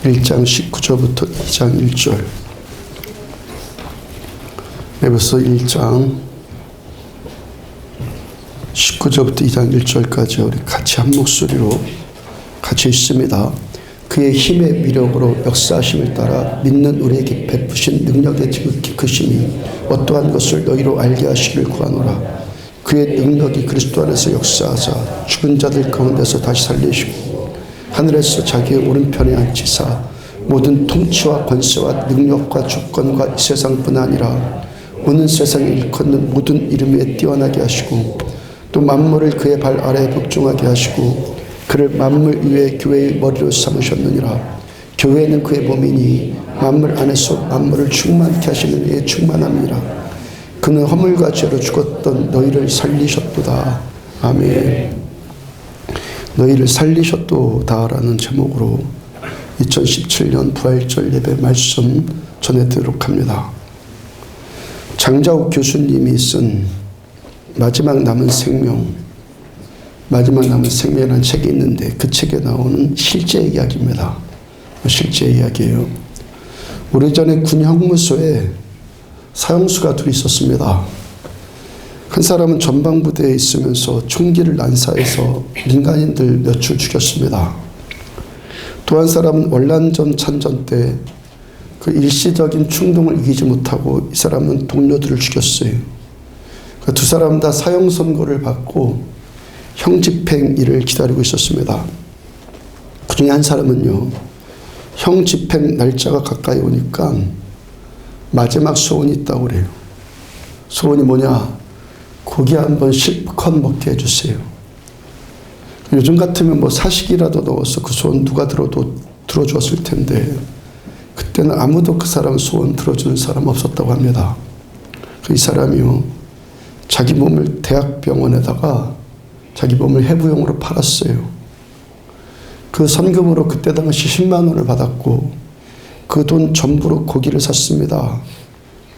1장 19절부터 2장 1절. 에베소 1장 19절부터 2장 1절까지 우리 같이 한 목소리로 같이 읽습니다. 그의 힘의 위력으로 역사하심을 따라 믿는 우리에게 베푸신 능력의 지극히 크심이 어떠한 것을 너희로 알게 하시길 구하노라. 그의 능력이 그리스도 안에서 역사하사 죽은 자들 가운데서 다시 살리시고 하늘에서 자기의 오른편에 앉히사 모든 통치와 권세와 능력과 주권과 이 세상뿐 아니라 오는 세상에 일컫는 모든 이름에 뛰어나게 하시고 또 만물을 그의 발 아래에 복종하게 하시고 그를 만물 위에 교회의 머리로 삼으셨느니라. 교회는 그의 몸이니 만물 안에서 만물을 충만케 하시는 이의 충만함이라. 그는 허물과 죄로 죽었던 너희를 살리셨도다. 아멘. 너희를 살리셨도다라는 제목으로 2017년 부활절 예배 말씀 전해드리도록 합니다. 장자옥 교수님이 쓴 마지막 남은 생명이라는 책이 있는데 그 책에 나오는 실제 이야기입니다. 실제 이야기예요. 오래전에 군 형무소에 사형수가 둘이 있었습니다. 한 사람은 전방부대에 있으면서 총기를 난사해서 민간인들 몇을 죽였습니다. 또 한 사람은 월남전 참전 때 그 일시적인 충동을 이기지 못하고 이 사람은 동료들을 죽였어요. 그 두 사람 다 사형 선고를 받고 형집행일을 기다리고 있었습니다. 그 중에 한 사람은요, 형집행 날짜가 가까이 오니까 마지막 소원이 있다고 그래요. 소원이 뭐냐? 고기 한번 실컷 먹게 해주세요. 요즘 같으면 뭐 사식이라도 넣어서 그 소원 누가 들어주었을 텐데 그때는 아무도 그 사람 소원 들어주는 사람 없었다고 합니다. 이 사람이요, 자기 몸을 대학병원에다가 자기 몸을 해부용으로 팔았어요. 그 선금으로 그때 당시 10만 원을 받았고 그 돈 전부로 고기를 샀습니다.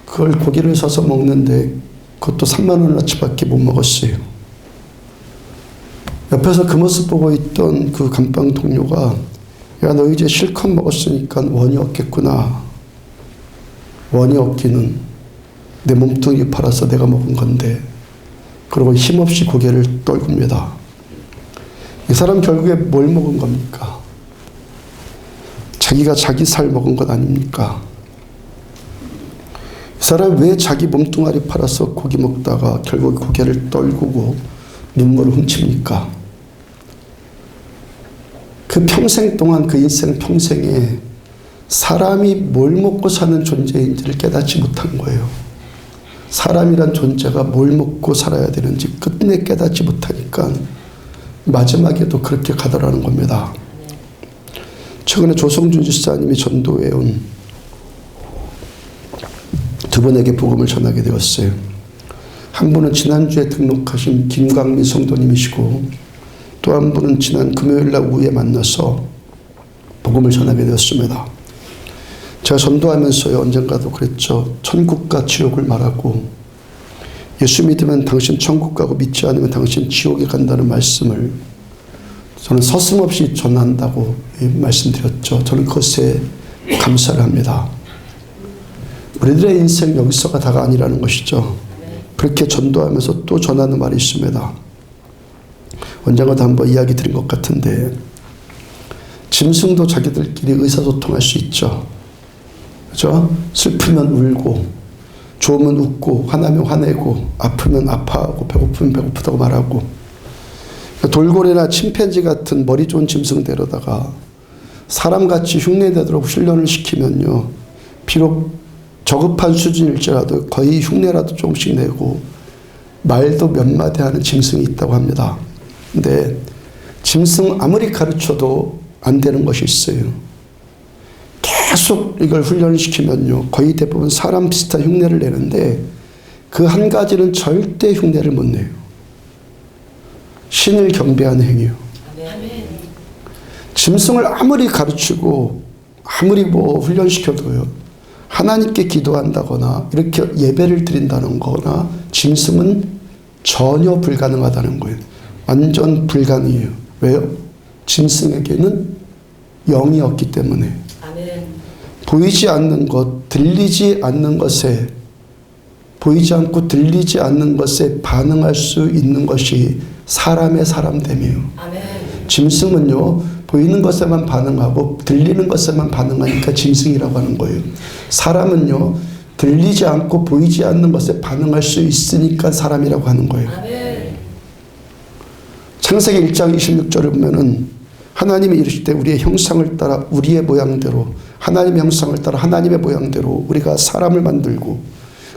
그걸 고기를 사서 먹는데 그것도 3만 원어치밖에 못 먹었어요. 옆에서 그 모습 보고 있던 그 감방 동료가 야, 너 이제 실컷 먹었으니까 원이 없겠구나. 원이 없기는 내 몸뚱이 팔아서 내가 먹은 건데. 그러고 힘없이 고개를 떨굽니다. 이 사람 결국에 뭘 먹은 겁니까? 자기가 자기 살 먹은 것 아닙니까? 이 사람 왜 자기 몸뚱아리 팔아서 고기 먹다가 결국 고개를 떨구고 눈물을 훔칩니까? 그 평생 동안 그 인생 평생에 사람이 뭘 먹고 사는 존재인지를 깨닫지 못한 거예요. 사람이란 존재가 뭘 먹고 살아야 되는지 끝내 깨닫지 못하니까 마지막에도 그렇게 가더라는 겁니다. 최근에 조성준 집사님이 전도해 온 두 분에게 복음을 전하게 되었어요. 한 분은 지난주에 등록하신 김광민 성도님이시고 또 한 분은 지난 금요일날 오후에 만나서 복음을 전하게 되었습니다. 제가 전도하면서요, 언젠가도 그랬죠. 천국과 지옥을 말하고 예수 믿으면 당신 천국 가고 믿지 않으면 당신 지옥에 간다는 말씀을 저는 서슴없이 전한다고 말씀드렸죠. 저는 그것에 감사를 합니다. 우리들의 인생 여기서가 다가 아니라는 것이죠. 그렇게 전도하면서 또 전하는 말이 있습니다. 언젠가도 한번 이야기 드린 것 같은데 짐승도 자기들끼리 의사소통할 수 있죠. 그죠? 슬프면 울고 좋으면 웃고 화나면 화내고 아프면 아파하고 배고프면 배고프다고 말하고 돌고래나 침팬지 같은 머리 좋은 짐승 데려다가 사람같이 흉내내도록 훈련을 시키면요, 비록 저급한 수준일지라도 거의 흉내라도 조금씩 내고 말도 몇 마디 하는 짐승이 있다고 합니다. 근데 짐승 아무리 가르쳐도 안 되는 것이 있어요. 계속 이걸 훈련을 시키면요, 거의 대부분 사람 비슷한 흉내를 내는데 그 한 가지는 절대 흉내를 못 내요. 신을 경배하는 행위요. 짐승을 아무리 가르치고 아무리 훈련시켜도요, 하나님께 기도한다거나 이렇게 예배를 드린다는 거나 짐승은 전혀 불가능하다는 거예요. 완전 불가능해요. 왜요? 짐승에게는 영이 없기 때문에. 보이지 않는 것, 들리지 않는 것에, 보이지 않고 들리지 않는 것에 반응할 수 있는 것이 사람의 사람됨이에요. 짐승은요, 보이는 것에만 반응하고 들리는 것에만 반응하니까 짐승이라고 하는 거예요. 사람은요, 들리지 않고 보이지 않는 것에 반응할 수 있으니까 사람이라고 하는 거예요. 창세기 1장 26절을 보면은 하나님이 이르실 때 우리의 형상을 따라 우리의 모양대로, 하나님의 형상을 따라 하나님의 모양대로 우리가 사람을 만들고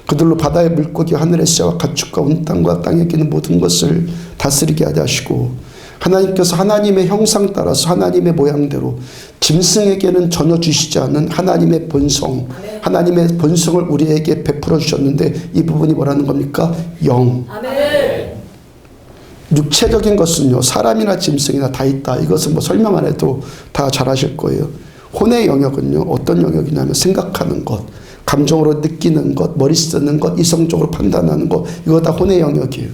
그들로 바다의 물고기 하늘의 새와 가축과 온 땅과 땅에 기는 모든 것을 다스리게 하게 하시고, 하나님께서 하나님의 형상 따라서 하나님의 모양대로 짐승에게는 전혀 주시지 않는 하나님의 본성, 하나님의 본성을 우리에게 베풀어 주셨는데 이 부분이 뭐라는 겁니까? 영. 육체적인 것은요, 사람이나 짐승이나 다 있다. 이것은 뭐 설명 안 해도 다 잘 아실 거예요. 혼의 영역은요, 어떤 영역이냐면 생각하는 것, 감정으로 느끼는 것, 머리 쓰는 것, 이성적으로 판단하는 것, 이거 다 혼의 영역이에요.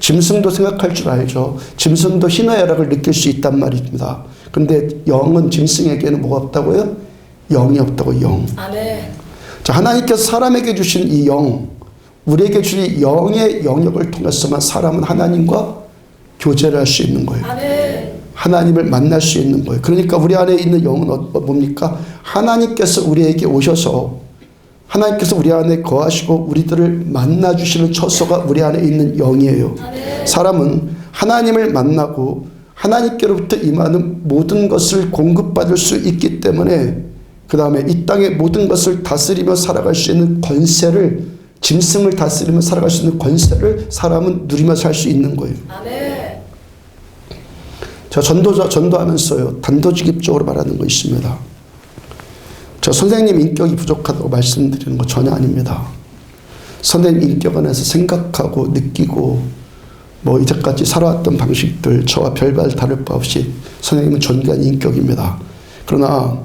짐승도 생각할 줄 알죠. 짐승도 희노애락을 느낄 수 있단 말입니다. 그런데 영은 짐승에게는 뭐가 없다고요? 영이 없다고, 영. 자, 하나님께서 사람에게 주신 이 영, 우리에게 주신 이 영의 영역을 통해서만 사람은 하나님과 교제를 할 수 있는 거예요. 하나님을 만날 수 있는 거예요. 그러니까 우리 안에 있는 영은 뭡니까? 하나님께서 우리에게 오셔서, 하나님께서 우리 안에 거하시고 우리들을 만나주시는 처소가 우리 안에 있는 영이에요. 사람은 하나님을 만나고 하나님께로부터 임하는 모든 것을 공급받을 수 있기 때문에 그 다음에 이 땅의 모든 것을 다스리며 살아갈 수 있는 권세를, 짐승을 다스리며 살아갈 수 있는 권세를 사람은 누리며 살 수 있는 거예요. 자, 전도하면서요, 단도직입적으로 말하는 거 있습니다. 저 선생님 인격이 부족하다고 말씀드리는 거 전혀 아닙니다. 선생님 인격 안에서 생각하고 느끼고 뭐 이제까지 살아왔던 방식들 저와 별반 다를 바 없이 선생님은 존귀한 인격입니다. 그러나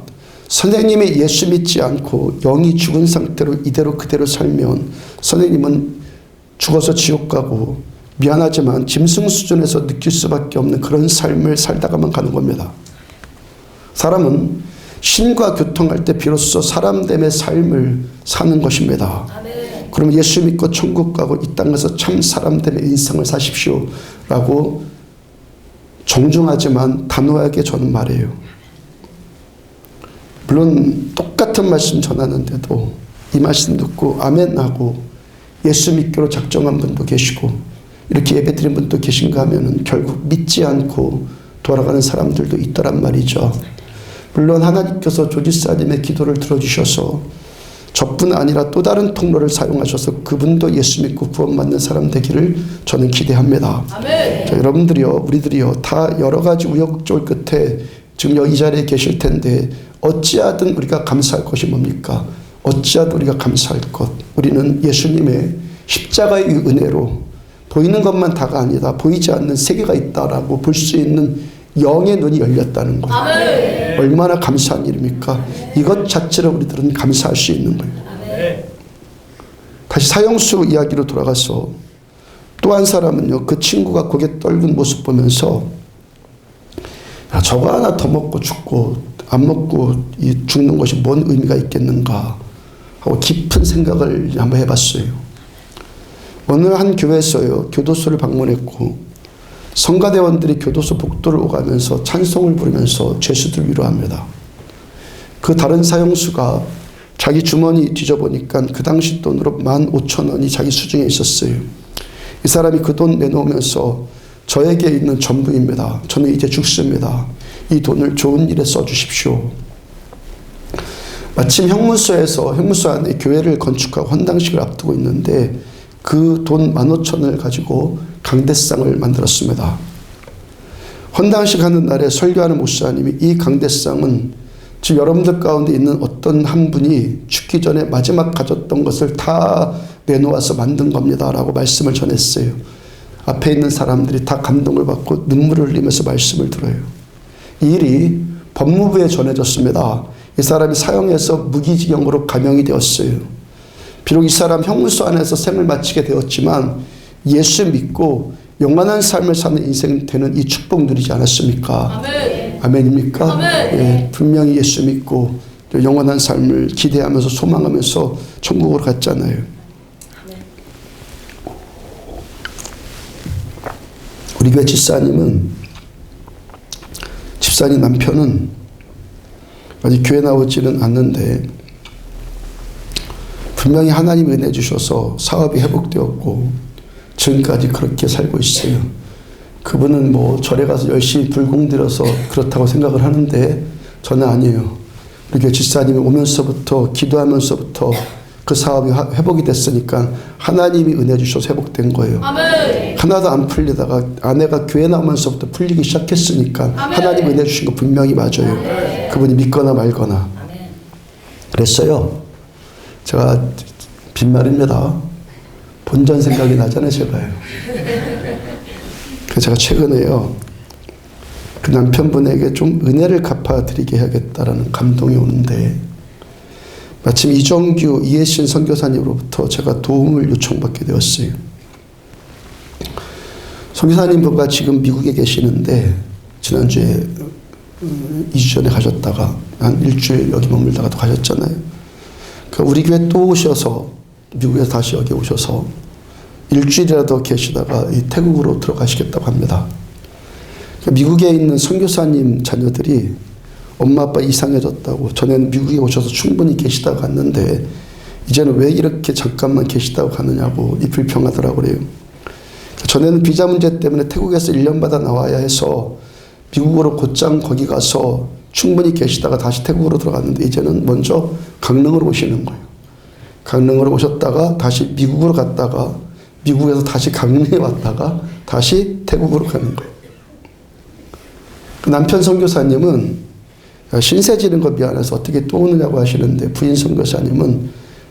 선생님이 예수 믿지 않고 영이 죽은 상태로 이대로 그대로 살면 선생님은 죽어서 지옥 가고, 미안하지만 짐승 수준에서 느낄 수밖에 없는 그런 삶을 살다가만 가는 겁니다. 사람은 신과 교통할 때 비로소 사람됨의 삶을 사는 것입니다. 그럼 예수 믿고 천국 가고 이 땅에서 참 사람됨의 인생을 사십시오 라고 정중하지만 단호하게 저는 말해요. 물론 똑같은 말씀 전하는데도 이 말씀 듣고 아멘 하고 예수 믿기로 작정한 분도 계시고 이렇게 예배 드린 분도 계신가 하면은 결국 믿지 않고 돌아가는 사람들도 있더란 말이죠. 물론 하나님께서 조지사님의 기도를 들어주셔서 저뿐 아니라 또 다른 통로를 사용하셔서 그분도 예수 믿고 구원받는 사람 되기를 저는 기대합니다. 자, 여러분들이요, 우리들이요, 다 여러 가지 우여곡절 끝에 지금 이 자리에 계실 텐데 어찌하든 우리가 감사할 것이 뭡니까? 어찌하든 우리가 감사할 것, 우리는 예수님의 십자가의 은혜로 보이는 것만 다가 아니다, 보이지 않는 세계가 있다라고 볼 수 있는 영의 눈이 열렸다는 거예요. 아멘. 얼마나 감사한 일입니까? 아멘. 이것 자체로 우리들은 감사할 수 있는 거예요. 아멘. 다시 사형수 이야기로 돌아가서 또 한 사람은요, 그 친구가 고개 떨군 모습 보면서 야, 저거 하나 더 먹고 죽고 안 먹고 죽는 것이 뭔 의미가 있겠는가 하고 깊은 생각을 한번 해봤어요. 어느 한 교회에서요, 교도소를 방문했고 성가대원들이 교도소 복도를 오가면서 찬송을 부르면서 죄수들 위로합니다. 그 다른 사형수가 자기 주머니 뒤져보니까 그 당시 돈으로 15,000원이 자기 수중에 있었어요. 이 사람이 그 돈 내놓으면서 저에게 있는 전부입니다. 저는 이제 죽습니다. 이 돈을 좋은 일에 써주십시오. 마침 형무소 안에 교회를 건축하고 헌당식을 앞두고 있는데 그 돈 15,000원을 가지고 강대상을 만들었습니다. 헌당식 하는 날에 설교하는 목사님이 이 강대상은 지금 여러분들 가운데 있는 어떤 한 분이 죽기 전에 마지막 가졌던 것을 다 내놓아서 만든 겁니다 라고 말씀을 전했어요. 앞에 있는 사람들이 다 감동을 받고 눈물을 흘리면서 말씀을 들어요. 이 일이 법무부에 전해졌습니다. 이 사람이 사형에서 무기징역으로 감형이 되었어요. 비록 이 사람 형무소 안에서 생을 마치게 되었지만 예수 믿고 영원한 삶을 사는 인생 되는 이 축복 누리지 않았습니까? 아멘. 아멘입니까? 아멘. 예, 분명히 예수 믿고 영원한 삶을 기대하면서 소망하면서 천국으로 갔잖아요. 우리 교회 집사님 남편은 아직 교회 나오지는 않는데 분명히 하나님 은혜 주셔서 사업이 회복되었고 지금까지 그렇게 살고 있어요. 그분은 뭐 절에 가서 열심히 불공들여서 그렇다고 생각을 하는데 저는 아니에요. 우리 교회 집사님이 오면서부터 기도하면서부터 그 사업이 회복이 됐으니까 하나님이 은혜 주셔서 회복된 거예요. 아멘. 하나도 안 풀리다가 아내가 교회 나오면서부터 풀리기 시작했으니까 아멘. 하나님 은혜 주신 거 분명히 맞아요. 아멘. 그분이 믿거나 말거나. 아멘. 그랬어요. 제가 빈말입니다. 본전 생각이 나잖아요, 제가요. 그래서 제가 최근에요, 그 남편분에게 좀 은혜를 갚아드리게 해야겠다라는 감동이 오는데, 마침 이정규 이해신 선교사님으로부터 제가 도움을 요청받게 되었어요. 선교사님 부부가 지금 미국에 계시는데, 지난주에 2주 전에 가셨다가 한 일주일 여기 머물다가 또 가셨잖아요. 그러니까 우리 교회 또 오셔서, 미국에서 다시 여기 오셔서 일주일이라도 계시다가 이 태국으로 들어가시겠다고 합니다. 그러니까 미국에 있는 선교사님 자녀들이 엄마 아빠 이상해졌다고, 전에는 미국에 오셔서 충분히 계시다가 갔는데 이제는 왜 이렇게 잠깐만 계시다고 가느냐고 이 불평하더라고 그래요. 전에는 비자 문제 때문에 태국에서 1년마다 나와야 해서 미국으로 곧장 거기 가서 충분히 계시다가 다시 태국으로 들어갔는데 이제는 먼저 강릉으로 오시는 거예요. 강릉으로 오셨다가 다시 미국으로 갔다가 미국에서 다시 강릉에 왔다가 다시 태국으로 가는 거예요. 그 남편 선교사님은 신세 지는 거 미안해서 어떻게 또 오느냐고 하시는데, 부인 선교사님은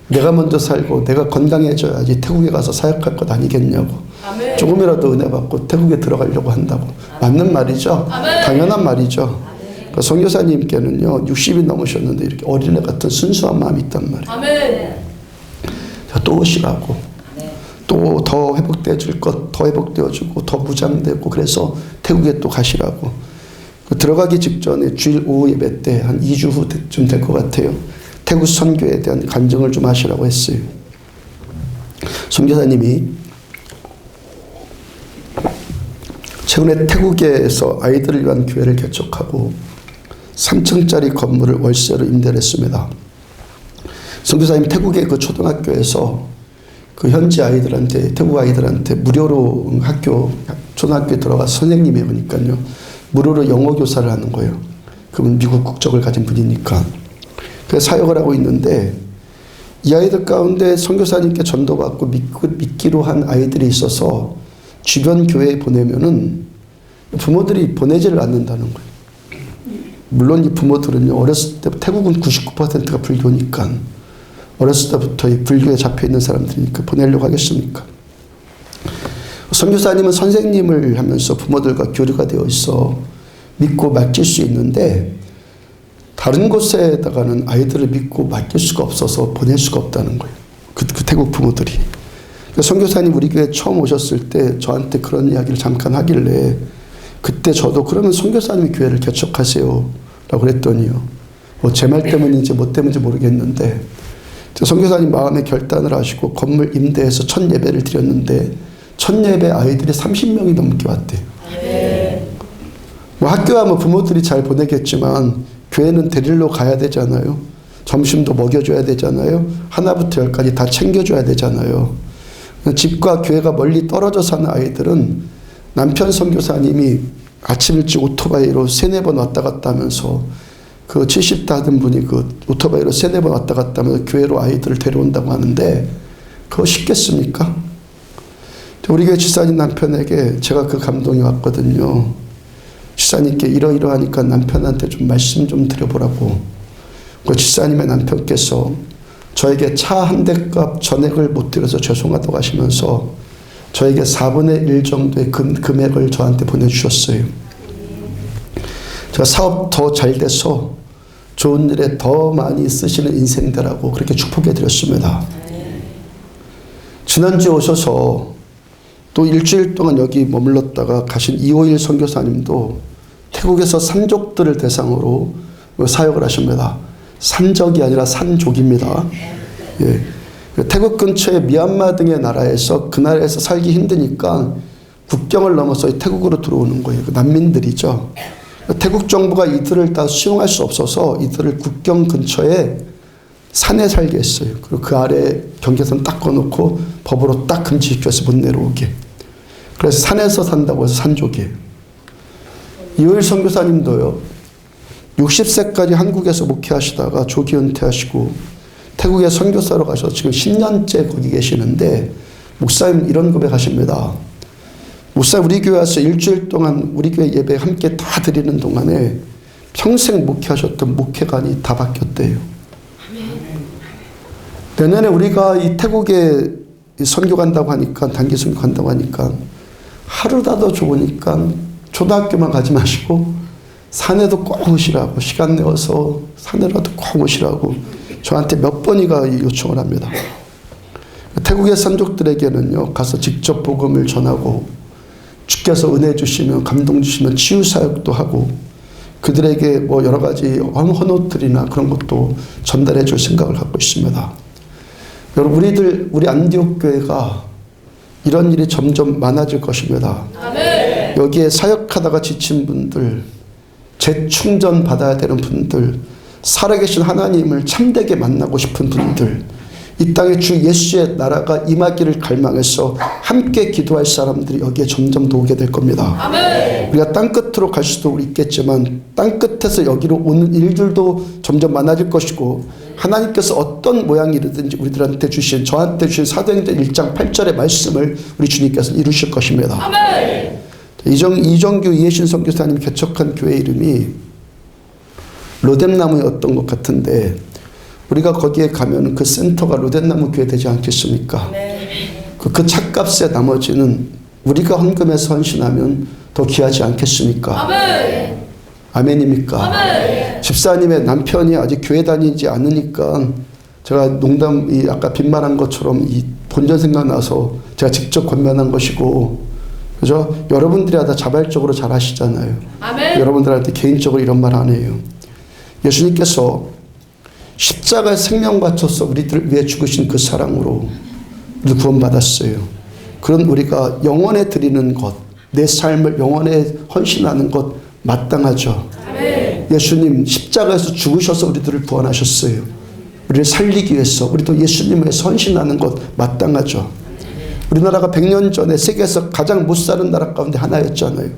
내가 먼저 살고 내가 건강해져야지 태국에 가서 사역할 것 아니겠냐고. 아멘. 조금이라도 은혜 받고 태국에 들어가려고 한다고. 맞는 말이죠. 아멘. 당연한 말이죠. 그 선교사님께는요 60이 넘으셨는데 이렇게 어린애 같은 순수한 마음이 있단 말이에요. 아멘. 또 오시라고. 또 더 회복되어 줄 것 더 회복되어 주고 더 무장되고, 그래서 태국에 또 가시라고. 들어가기 직전에 주일 오후 예배 때 한 2주 후쯤 될 것 같아요. 태국 선교에 대한 간증을 좀 하시라고 했어요. 선교사님이 최근에 태국에서 아이들을 위한 교회를 개척하고 3층짜리 건물을 월세로 임대를 했습니다. 선교사님이 태국의 그 초등학교에서 그 현지 아이들한테, 태국 아이들한테 무료로 초등학교에 들어가서 선생님이 오니까요, 무료로 영어 교사를 하는 거예요. 그분 미국 국적을 가진 분이니까. 그래서 사역을 하고 있는데, 이 아이들 가운데 선교사님께 전도받고 믿기로 한 아이들이 있어서 주변 교회에 보내면은 부모들이 보내지를 않는다는 거예요. 물론 이 부모들은요, 어렸을 때, 태국은 99%가 불교니까, 어렸을 때부터 이 불교에 잡혀있는 사람들이니까 보내려고 하겠습니까? 선교사님은 선생님을 하면서 부모들과 교류가 되어 있어 믿고 맡길 수 있는데, 다른 곳에다가는 아이들을 믿고 맡길 수가 없어서 보낼 수가 없다는 거예요. 그 태국 부모들이. 선교사님 우리 교회 처음 오셨을 때 저한테 그런 이야기를 잠깐 하길래, 그때 저도 그러면 선교사님이 교회를 개척하세요 라고 그랬더니요, 제 말 때문인지 뭐 때문인지 모르겠는데, 선교사님 마음의 결단을 하시고 건물 임대해서 첫 예배를 드렸는데 첫 예배 아이들이 30명이 넘게 왔대요. 네. 뭐 학교야 뭐 부모들이 잘 보내겠지만 교회는 데리러 가야 되잖아요. 점심도 먹여줘야 되잖아요. 하나부터 열까지 다 챙겨줘야 되잖아요. 집과 교회가 멀리 떨어져 사는 아이들은 남편 선교사님이 아침 일찍 오토바이로 3-4번 왔다 갔다 하면서, 그 70대 하던 분이 그 오토바이로 3-4번 왔다 갔다 하면서 교회로 아이들을 데려온다고 하는데, 그거 쉽겠습니까? 우리 교회 지사님 남편에게 제가 그 감동이 왔거든요. 지사님께 이러이러하니까 남편한테 좀 말씀 좀 드려보라고. 그 지사님의 남편께서 저에게 차 한 대 값 전액을 못 드려서 죄송하다고 하시면서 저에게 4분의 1 정도의 금액을 저한테 보내주셨어요. 제가 사업 더 잘 돼서 좋은 일에 더 많이 쓰시는 인생 되라고 그렇게 축복해 드렸습니다. 지난주에 오셔서 또 일주일 동안 여기 머물렀다가 가신 이호일 선교사님도 태국에서 산족들을 대상으로 사역을 하십니다. 산적이 아니라 산족입니다. 예. 태국 근처의 미얀마 등의 나라에서 그 나라에서 살기 힘드니까 국경을 넘어서 태국으로 들어오는 거예요. 난민들이죠. 태국 정부가 이들을 다 수용할 수 없어서 이들을 국경 근처에 산에 살게 했어요. 그리고 그 아래 경계선 딱 꺼놓고 법으로 딱 금지시켜서 못 내려오게. 그래서 산에서 산다고 해서 산족이에요. 이호일 선교사님도요. 60세까지 한국에서 목회하시다가 조기 은퇴하시고 태국에 선교사로 가셔서 지금 10년째 거기 계시는데 목사님 이런 고백하십니다. 목사님 우리 교회 와서 일주일 동안 우리 교회 예배 함께 다 드리는 동안에 평생 목회하셨던 목회관이 다 바뀌었대요. 내년에 우리가 이 태국에 선교 간다고 하니까 단기 선교 간다고 하니까 하루라도 좋으니까 초등학교만 가지 마시고 산에도 꼭 오시라고 시간 내어서 산에라도 꼭 오시라고 저한테 몇 번이가 요청을 합니다. 태국의 선족들에게는요 가서 직접 복음을 전하고 주께서 은혜 주시면 감동 주시면 치유 사역도 하고 그들에게 뭐 여러 가지 헌옷들이나 그런 것도 전달해 줄 생각을 하고 있습니다. 여러분 우리 안디옥 교회가 이런 일이 점점 많아질 것입니다. 아멘. 여기에 사역하다가 지친 분들, 재충전 받아야 되는 분들, 살아계신 하나님을 참되게 만나고 싶은 분들, 이 땅에 주 예수의 나라가 임하기를 갈망해서 함께 기도할 사람들이 여기에 점점 더 오게 될 겁니다. 아멘. 우리가 땅끝으로 갈 수도 있겠지만 땅끝에서 여기로 오는 일들도 점점 많아질 것이고 하나님께서 어떤 모양이든지 우리들한테 주신 저한테 주신 사도행전 1장 8절의 말씀을 우리 주님께서 이루실 것입니다. 아멘. 이정규 이해신 선교사님이 개척한 교회 이름이 로뎀나무였던 것 같은데 우리가 거기에 가면 그 센터가 로뎀나무 교회 되지 않겠습니까? 그 찻값에 나머지는 우리가 헌금해서 헌신하면 더 귀하지 않겠습니까? 아멘. 아멘입니까? 아멘. 집사님의 남편이 아직 교회 다니지 않으니까 제가 농담 아까 빈말한 것처럼 이 본전 생각나서 제가 직접 권면한 것이고, 그죠? 여러분들이 다 자발적으로 잘 하시잖아요. 아멘. 여러분들한테 개인적으로 이런 말 안 해요. 예수님께서 십자가에 생명 바쳐서 우리들 위해 죽으신 그 사랑으로 우리 구원받았어요. 그런 우리가 영원에 드리는 것, 내 삶을 영원에 헌신하는 것 마땅하죠. 아멘. 예수님 십자가에서 죽으셔서 우리들을 구원하셨어요. 우리를 살리기 위해서 우리도 예수님을 위해서 헌신하는 것 마땅하죠. 우리나라가 100년 전에 세계에서 가장 못 사는 나라 가운데 하나였잖아요.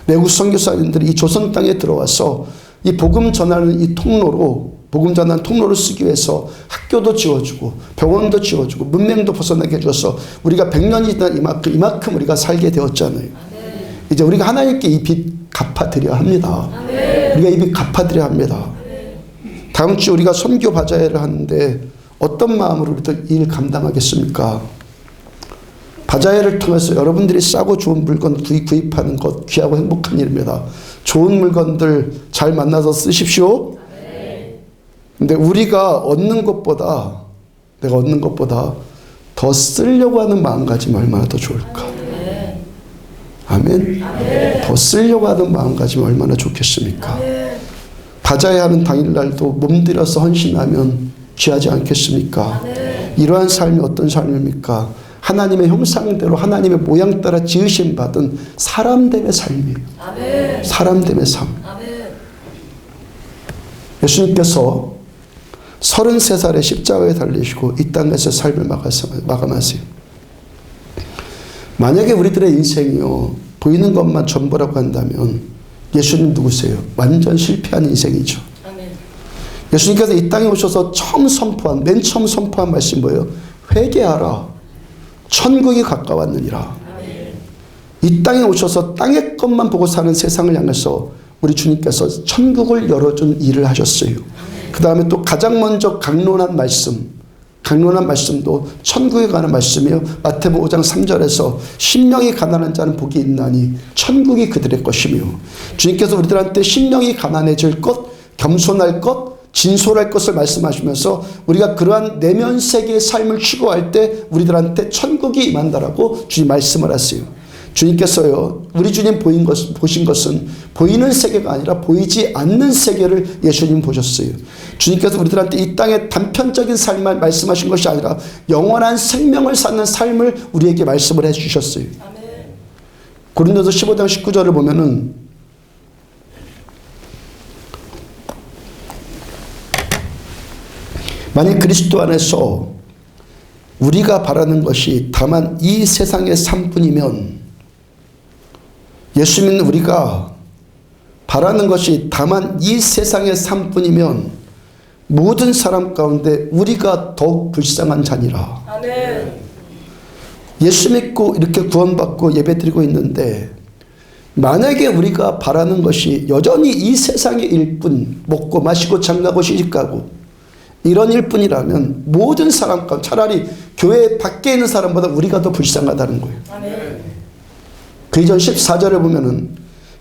외국 선교사님들이 이 조선 땅에 들어와서 이 복음 전하는 이 통로로, 복음 전하는 통로를 쓰기 위해서 학교도 지어주고 병원도 지어주고 문맹도 벗어나게 해줘서 우리가 100년이 지난 이만큼 우리가 살게 되었잖아요. 이제 우리가 하나님께 이 빚 갚아드려야 합니다. 우리가 이 빚 갚아드려야 합니다. 다음 주 우리가 선교 바자회를 하는데 어떤 마음으로 우리들 일 감당하겠습니까? 바자회를 통해서 여러분들이 싸고 좋은 물건 구입하는 것 귀하고 행복한 일입니다. 좋은 물건들 잘 만나서 쓰십시오. 근데 우리가 얻는 것보다, 내가 얻는 것보다 더 쓰려고 하는 마음가짐이 얼마나 더 좋을까? 아멘. 더 쓰려고 하는 마음가짐이 얼마나 좋겠습니까? 바자회 하는 당일날도 몸들여서 헌신하면 귀하지 않겠습니까? 이러한 삶이 어떤 삶입니까? 하나님의 형상대로 하나님의 모양 따라 지으심 받은 사람됨의 삶이에요. 아멘. 사람됨의 삶. 아멘. 예수님께서 33살에 십자가에 달리시고 이 땅에서 삶을 마감하세요. 만약에 우리들의 인생이요 보이는 것만 전부라고 한다면 예수님 누구세요? 완전 실패한 인생이죠. 아멘. 예수님께서 이 땅에 오셔서 맨 처음 선포한 말씀이 뭐예요? 회개하라. 천국이 가까웠느니라. 아멘. 이 땅에 오셔서 땅의 것만 보고 사는 세상을 향해서 우리 주님께서 천국을 열어준 일을 하셨어요. 그 다음에 또 가장 먼저 강론한 말씀도 천국에 관한 말씀이에요. 마태복음 5장 3절에서 심령이 가난한 자는 복이 있나니 천국이 그들의 것이며, 주님께서 우리들한테 심령이 가난해질 것, 겸손할 것, 진솔할 것을 말씀하시면서 우리가 그러한 내면 세계의 삶을 추구할 때 우리들한테 천국이 임한다라고 주님 말씀을 하세요. 주님께서요, 우리 주님 보신 것은 보이는 세계가 아니라 보이지 않는 세계를 예수님 보셨어요. 주님께서 우리들한테 이 땅의 단편적인 삶만 말씀하신 것이 아니라 영원한 생명을 사는 삶을 우리에게 말씀을 해주셨어요. 고린도서 15장 19절을 보면은 만일 그리스도 안에서 우리가 바라는 것이 다만 이 세상의 삶뿐이면, 예수 믿는 우리가 바라는 것이 다만 이 세상의 삶뿐이면 모든 사람 가운데 우리가 더욱 불쌍한 자니라. 아멘. 예수 믿고 이렇게 구원받고 예배드리고 있는데, 만약에 우리가 바라는 것이 여전히 이 세상의 일뿐, 먹고 마시고 장가고 시집가고 이런 일뿐이라면 모든 사람 가운데, 차라리 교회 밖에 있는 사람보다 우리가 더 불쌍하다는 거예요. 아멘. 그 이전 14절에 보면은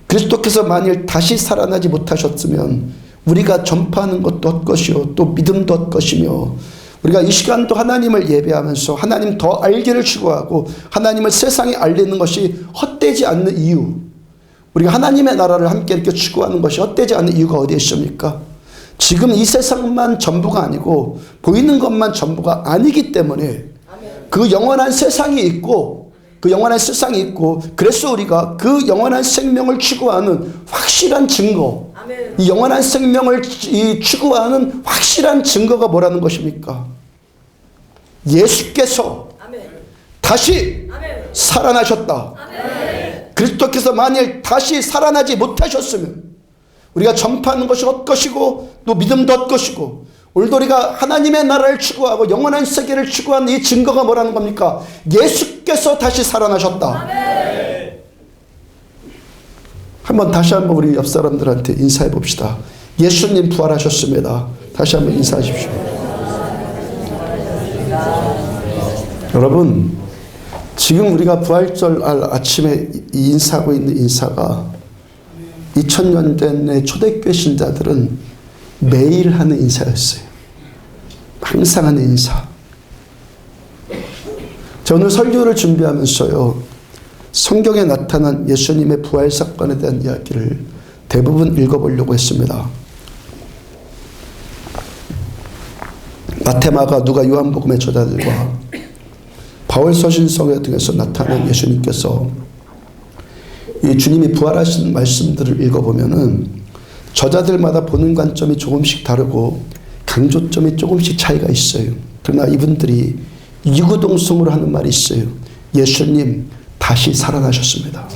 그리스도께서 만일 다시 살아나지 못하셨으면 우리가 전파하는 것도 헛것이요 또 믿음도 헛것이며, 우리가 이 시간도 하나님을 예배하면서 하나님 더 알기를 추구하고 하나님을 세상에 알리는 것이 헛되지 않는 이유, 우리가 하나님의 나라를 함께 이렇게 추구하는 것이 헛되지 않는 이유가 어디에 있습니까? 지금 이 세상만 전부가 아니고 보이는 것만 전부가 아니기 때문에 그 영원한 세상이 있고, 그래서 우리가 그 영원한 생명을 추구하는 확실한 증거, 이 영원한 생명을 추구하는 확실한 증거가 뭐라는 것입니까? 예수께서 다시 살아나셨다. 그리스도께서 만일 다시 살아나지 못하셨으면 우리가 전파하는 것이 헛것이고 또 믿음도 헛것이고, 오늘도 우리가 하나님의 나라를 추구하고 영원한 세계를 추구하는 이 증거가 뭐라는 겁니까? 예수께서 다시 살아나셨다. 아멘. 다시 한번 우리 옆 사람들한테 인사해 봅시다. 예수님 부활하셨습니다. 다시 한번 인사하십시오. 여러분, 지금 우리가 부활절 아침에 인사하고 있는 인사가 2000년 전의 초대교회 신자들은 매일 하는 인사였어요. 항상 하는 인사. 저 오늘 설교를 준비하면서요, 성경에 나타난 예수님의 부활 사건에 대한 이야기를 대부분 읽어보려고 했습니다. 마태, 마가, 누가, 요한복음의 저자들과 바울 서신서 등에서 나타난 예수님께서 이 주님이 부활하신 말씀들을 읽어보면은 저자들마다 보는 관점이 조금씩 다르고 강조점이 조금씩 차이가 있어요. 그러나 이분들이 이구동성으로 하는 말이 있어요. 예수님 다시 살아나셨습니다.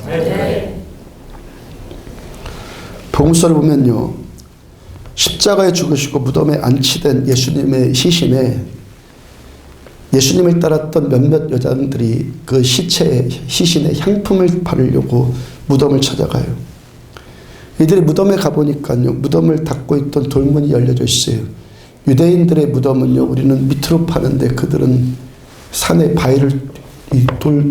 복음서를 보면요, 십자가에 죽으시고 무덤에 안치된 예수님의 시신에 예수님을 따랐던 몇몇 여자들이 그 시신에 향품을 바르려고 무덤을 찾아가요. 이들이 무덤에 가보니까요, 무덤을 닫고 있던 돌문이 열려져 있어요. 유대인들의 무덤은요, 우리는 밑으로 파는데 그들은 산에 바위를,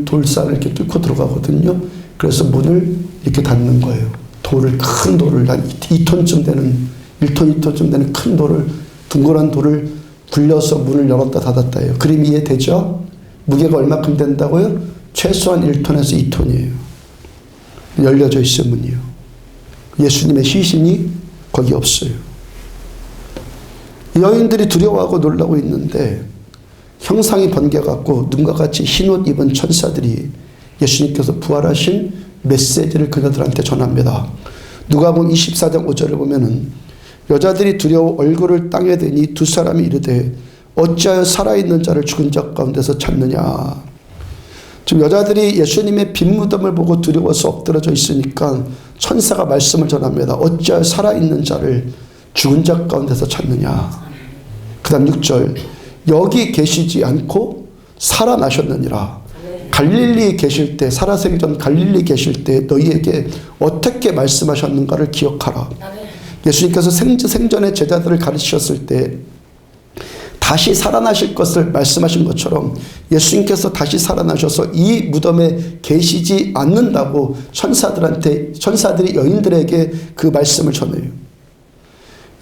돌산을 이렇게 뚫고 들어가거든요. 그래서 문을 이렇게 닫는 거예요. 큰 돌을, 한 2톤쯤 되는, 1톤, 2톤쯤 되는 큰 돌을, 둥그런 돌을 굴려서 문을 열었다 닫았다 해요. 그림 이해되죠? 무게가 얼마큼 된다고요? 최소한 1톤에서 2톤이에요. 열려져 있어요, 문이요. 예수님의 시신이 거기 없어요. 여인들이 두려워하고 놀라고 있는데 형상이 번개같고 눈과 같이 흰옷 입은 천사들이 예수님께서 부활하신 메시지를 그녀들한테 전합니다. 누가복음 24장 5절을 보면은 여자들이 두려워 얼굴을 땅에 대니 두 사람이 이르되 어찌하여 살아있는 자를 죽은 자 가운데서 찾느냐. 지금 여자들이 예수님의 빈 무덤을 보고 두려워서 엎드러져 있으니까 천사가 말씀을 전합니다. 어찌하여 살아있는 자를 죽은 자 가운데서 찾느냐. 그 다음 6절, 여기 계시지 않고 살아나셨느니라. 갈릴리에 계실 때, 살아생전 갈릴리에 계실 때 너희에게 어떻게 말씀하셨는가를 기억하라. 예수님께서 생전에 제자들을 가르치셨을 때 다시 살아나실 것을 말씀하신 것처럼 예수님께서 다시 살아나셔서 이 무덤에 계시지 않는다고 천사들이 여인들에게 그 말씀을 전해요.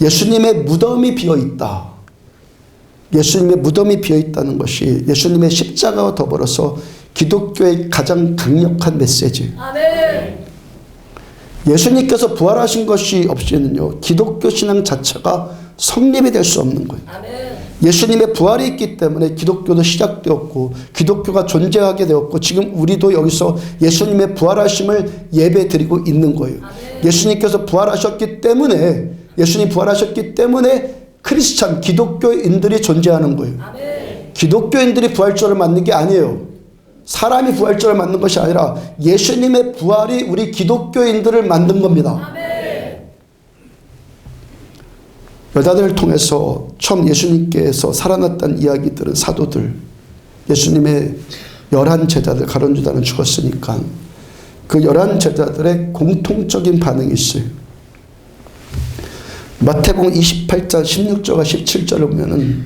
예수님의 무덤이 비어있다. 예수님의 무덤이 비어있다는 것이 예수님의 십자가와 더불어서 기독교의 가장 강력한 메시지. 아멘. 예수님께서 부활하신 것이 없이는요, 기독교 신앙 자체가 성립이 될 수 없는 거예요. 아멘. 예수님의 부활이 있기 때문에 기독교도 시작되었고 기독교가 존재하게 되었고 지금 우리도 여기서 예수님의 부활하심을 예배드리고 있는 거예요. 아멘. 예수님께서 부활하셨기 때문에 크리스찬 기독교인들이 존재하는 거예요. 아멘. 기독교인들이 부활절을 맞는 게 아니에요. 사람이 부활절을 맞는 것이 아니라 예수님의 부활이 우리 기독교인들을 만든 겁니다. 아멘. 여자들을 통해서 처음 예수님께서 살아났다는 이야기들은 사도들, 예수님의 11 제자들, 가룟 유다는 죽었으니까 그 11 제자들의 공통적인 반응이 있어요. 마태복음 28장 16절과 17절을 보면은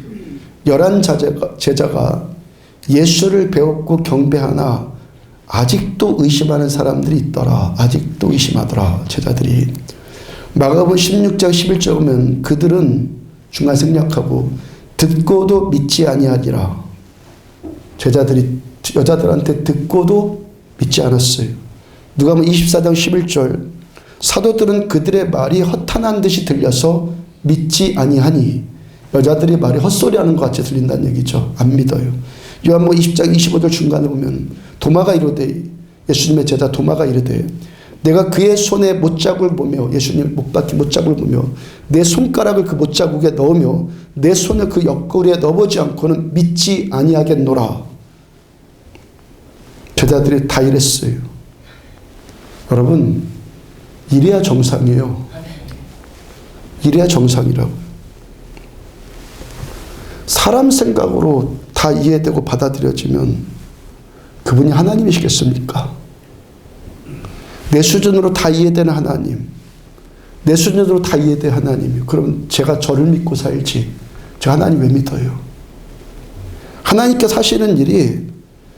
11 제자가 예수를 배웠고 경배하나 아직도 의심하는 사람들이 있더라. 아직도 의심하더라. 제자들이. 마가복음 16장 11절 보면 그들은 중간 생략하고 듣고도 믿지 아니하니라. 제자들이 여자들한테 듣고도 믿지 않았어요. 누가복음 24장 11절 사도들은 그들의 말이 허탄한 듯이 들려서 믿지 아니하니. 여자들이 말이 헛소리하는 것 같이 들린다는 얘기죠. 안 믿어요. 요한복음 20장 25절 중간에 보면 도마가 이르되, 예수님의 제자 도마가 이르되 내가 그의 손에 못자국을 보며, 예수님 못 박힌 못자국을 보며 내 손가락을 그 못자국에 넣으며 내 손을 그 옆구리에 넣어보지 않고는 믿지 아니하겠노라. 제자들이 다 이랬어요. 여러분, 이래야 정상이에요. 이래야 정상이라고. 사람 생각으로 다 이해되고 받아들여지면 그분이 하나님이시겠습니까? 내 수준으로 다 이해되는 하나님, 내 수준으로 다 이해되는 하나님, 그럼 제가 저를 믿고 살지 제가 하나님 왜 믿어요? 하나님께서 하시는 일이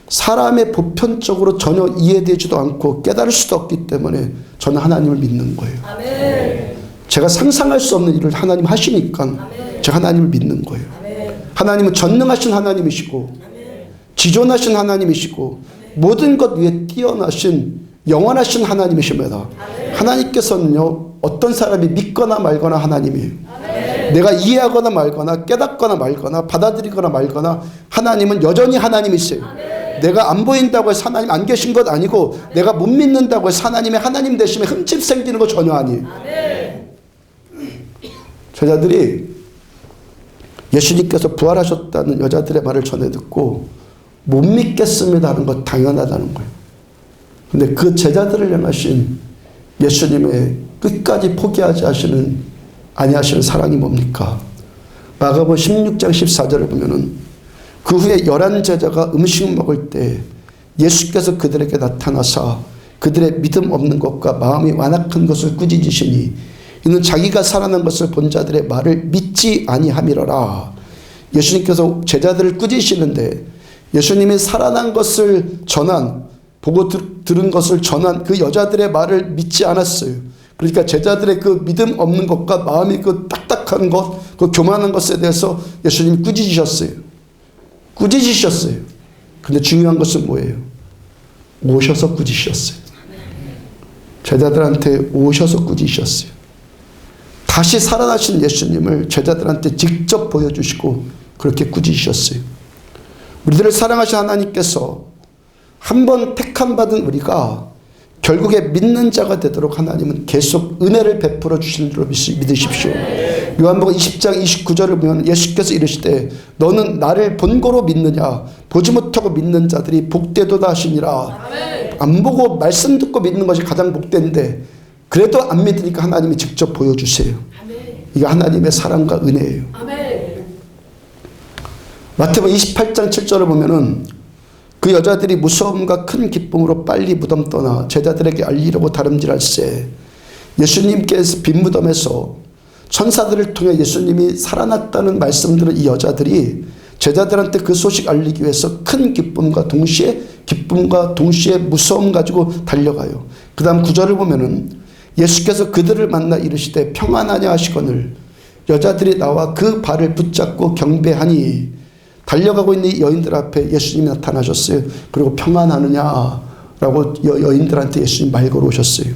사람의 보편적으로 전혀 이해되지도 않고 깨달을 수도 없기 때문에 저는 하나님을 믿는 거예요. 아멘. 제가 상상할 수 없는 일을 하나님 하시니까 아멘. 제가 하나님을 믿는 거예요. 아멘. 하나님은 전능하신 하나님이시고 아멘. 지존하신 하나님이시고 모든 것 위에 뛰어나신 영원하신 하나님이십니다. 아멘. 하나님께서는요, 어떤 사람이 믿거나 말거나 하나님이에요. 아멘. 내가 이해하거나 말거나 깨닫거나 말거나 받아들이거나 말거나 하나님은 여전히 하나님이세요. 아멘. 내가 안 보인다고 해서 하나님 안 계신 것 아니고 내가 못 믿는다고 해서 하나님의 하나님 되심에 흠집 생기는 거 전혀 아니에요. 아멘. 제자들이 예수님께서 부활하셨다는 여자들의 말을 전해 듣고 못 믿겠습니다 하는 것 당연하다는 거예요. 근데 그 제자들을 향하신 예수님의 끝까지 포기하지 아니하시는 사랑이 뭡니까? 마가복음 16장 14절을 보면은 그 후에 11 제자가 음식 먹을 때 예수께서 그들에게 나타나사 그들의 믿음 없는 것과 마음이 완악한 것을 꾸짖으시니 이는 자기가 살아난 것을 본 자들의 말을 믿지 아니함이로라. 예수님께서 제자들을 꾸짖으시는데 예수님이 살아난 것을 보고 들은 것을 전한 그 여자들의 말을 믿지 않았어요. 그러니까 제자들의 그 믿음 없는 것과 마음이 그 딱딱한 것, 그 교만한 것에 대해서 예수님이 꾸짖으셨어요. 근데 중요한 것은 뭐예요? 오셔서 꾸짖으셨어요. 제자들한테 오셔서 꾸짖으셨어요. 다시 살아나신 예수님을 제자들한테 직접 보여주시고 그렇게 꾸짖으셨어요. 우리들을 사랑하신 하나님께서 한번 택함 받은 우리가 결국에 믿는 자가 되도록 하나님은 계속 은혜를 베풀어 주시는 줄로 믿으십시오. 요한복음 20장 29절을 보면 예수께서 이르시되 너는 나를 본고로 믿느냐 보지 못하고 믿는 자들이 복되도다 하시니라. 안 보고 말씀 듣고 믿는 것이 가장 복된데 그래도 안 믿으니까 하나님이 직접 보여주세요. 이게 하나님의 사랑과 은혜예요. 마태복음 28장 7절을 보면은 그 여자들이 무서움과 큰 기쁨으로 빨리 무덤 떠나 제자들에게 알리려고 다름질할세. 예수님께서 빈 무덤에서 천사들을 통해 예수님이 살아났다는 말씀들을 이 여자들이 제자들한테 그 소식 알리기 위해서 큰 기쁨과 동시에 무서움 가지고 달려가요. 그 다음 9절을 보면은 예수께서 그들을 만나 이르시되 평안하냐 하시거늘 여자들이 나와 그 발을 붙잡고 경배하니 달려가고 있는 이 여인들 앞에 예수님이 나타나셨어요. 그리고 평안하느냐라고 여인들한테 예수님 말 걸어오셨어요.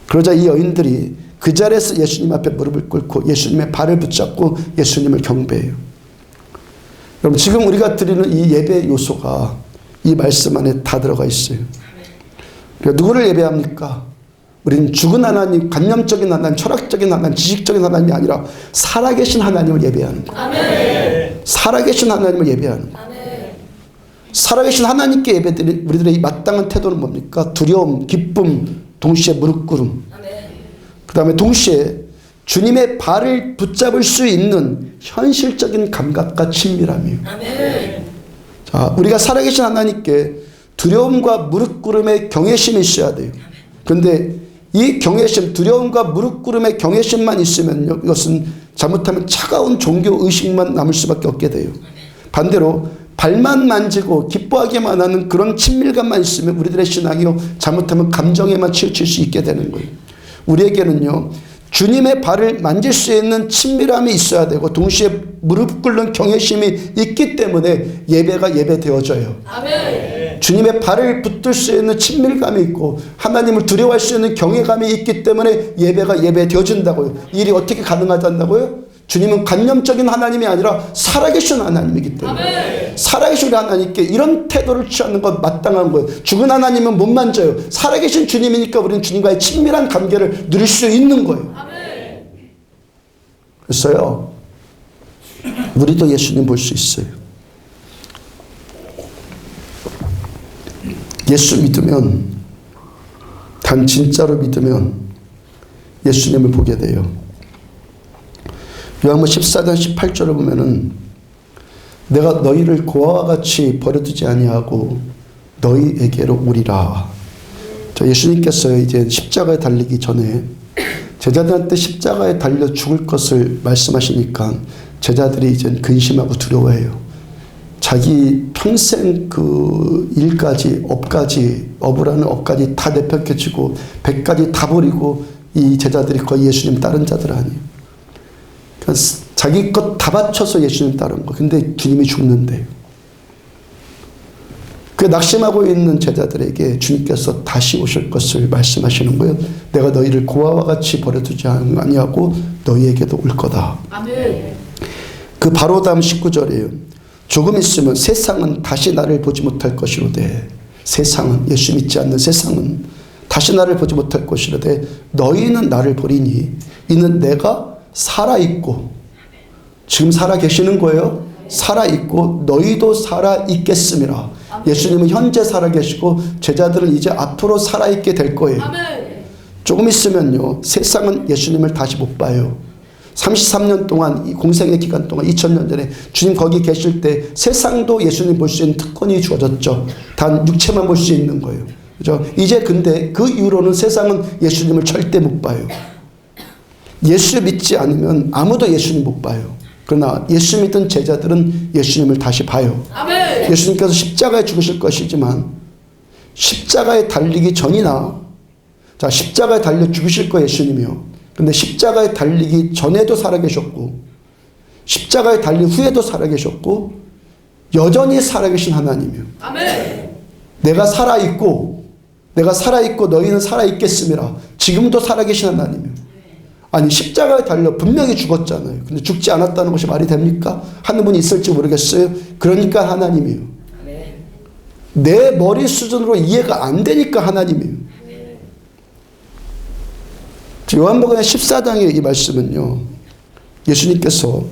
그러자 이 여인들이 그 자리에서 예수님 앞에 무릎을 꿇고 예수님의 발을 붙잡고 예수님을 경배해요. 여러분, 지금 우리가 드리는 이 예배 요소가 이 말씀 안에 다 들어가 있어요. 그러니까 누구를 예배합니까? 우리는 죽은 하나님, 관념적인 하나님, 철학적인 하나님, 지식적인 하나님이 아니라 살아계신 하나님을 예배하는 거예요. 아멘. 살아계신 하나님을 예배하는 거예요. 아멘. 살아계신 하나님께 예배드리는 우리들의 이 마땅한 태도는 뭡니까? 두려움, 기쁨, 동시에 무릎 꿇음. 아멘. 그 다음에 동시에 주님의 발을 붙잡을 수 있는 현실적인 감각과 친밀함이에요. 아멘. 자, 우리가 살아계신 하나님께 두려움과 무릎 꿇음의 경외심이 있어야 돼요. 그런데 이 경외심, 두려움과 무릎 꿇음의 경외심만 있으면요, 이것은 잘못하면 차가운 종교 의식만 남을 수밖에 없게 돼요. 반대로 발만 만지고 기뻐하기만 하는 그런 친밀감만 있으면 우리들의 신앙이요, 잘못하면 감정에만 치우칠 수 있게 되는 거예요. 우리에게는요, 주님의 발을 만질 수 있는 친밀함이 있어야 되고 동시에 무릎 꿇는 경외심이 있기 때문에 예배가 예배되어져요. 아멘. 주님의 발을 붙들 수 있는 친밀감이 있고 하나님을 두려워할 수 있는 경외감이 있기 때문에 예배가 예배되어진다고요. 이 일이 어떻게 가능하다고요? 주님은 관념적인 하나님이 아니라 살아계신 하나님이기 때문에 아멘. 살아계신 하나님께 이런 태도를 취하는 건 마땅한 거예요. 죽은 하나님은 못 만져요. 살아계신 주님이니까 우리는 주님과의 친밀한 관계를 누릴 수 있는 거예요. 아멘. 그래서요, 우리도 예수님 볼 수 있어요. 예수 믿으면, 단 진짜로 믿으면 예수님을 보게 돼요. 요한복음 14장 18절을 보면은 내가 너희를 고아와 같이 버려두지 아니하고 너희에게로 오리라. 저 예수님께서요, 이제 십자가에 달리기 전에 제자들한테 십자가에 달려 죽을 것을 말씀하시니까 제자들이 이제 근심하고 두려워해요. 자기 평생 그 일까지, 업을 하는 업까지 다 내팽개치고 배까지 다 버리고 이 제자들이 거의 예수님 따른 자들 아니에요. 그러니까 자기 것 다 바쳐서 예수님 따른 거. 근데 주님이 죽는데요. 그 낙심하고 있는 제자들에게 주님께서 다시 오실 것을 말씀하시는 거예요. 내가 너희를 고아와 같이 버려두지 아니하고 너희에게도 올 거다. 아멘. 그 바로 다음 19절이에요. 조금 있으면 세상은 다시 나를 보지 못할 것이로되, 세상은, 예수 믿지 않는 세상은 다시 나를 보지 못할 것이로되 너희는 나를 보리니 이는 내가 살아있고, 지금 살아계시는 거예요. 살아있고 너희도 살아있겠음이라. 예수님은 현재 살아계시고 제자들은 이제 앞으로 살아있게 될 거예요. 아멘. 조금 있으면요, 세상은 예수님을 다시 못 봐요. 33년 동안, 이 공생의 기간 동안, 2000년 전에 주님 거기 계실 때 세상도 예수님 볼 수 있는 특권이 주어졌죠. 단 육체만 볼 수 있는 거예요. 그죠? 이제 근데 그 이후로는 세상은 예수님을 절대 못 봐요. 예수 믿지 않으면 아무도 예수님 못 봐요. 그러나 예수 믿은 제자들은 예수님을 다시 봐요. 아멘. 예수님께서 십자가에 죽으실 것이지만 십자가에 달리기 전이나, 자, 십자가에 달려 죽으실 거 예수님이요. 근데 십자가에 달리기 전에도 살아계셨고 십자가에 달린 후에도 살아계셨고 여전히 살아계신 하나님이요. 아멘. 내가 살아있고 너희는 살아있겠음이라. 지금도 살아계신 하나님이요. 아니, 십자가에 달려 분명히 죽었잖아요. 근데 죽지 않았다는 것이 말이 됩니까? 하는 분이 있을지 모르겠어요. 그러니까 하나님이요. 아멘. 내 머리 수준으로 이해가 안 되니까 하나님이에요. 요한복음 14장의 이 말씀은요, 예수님께서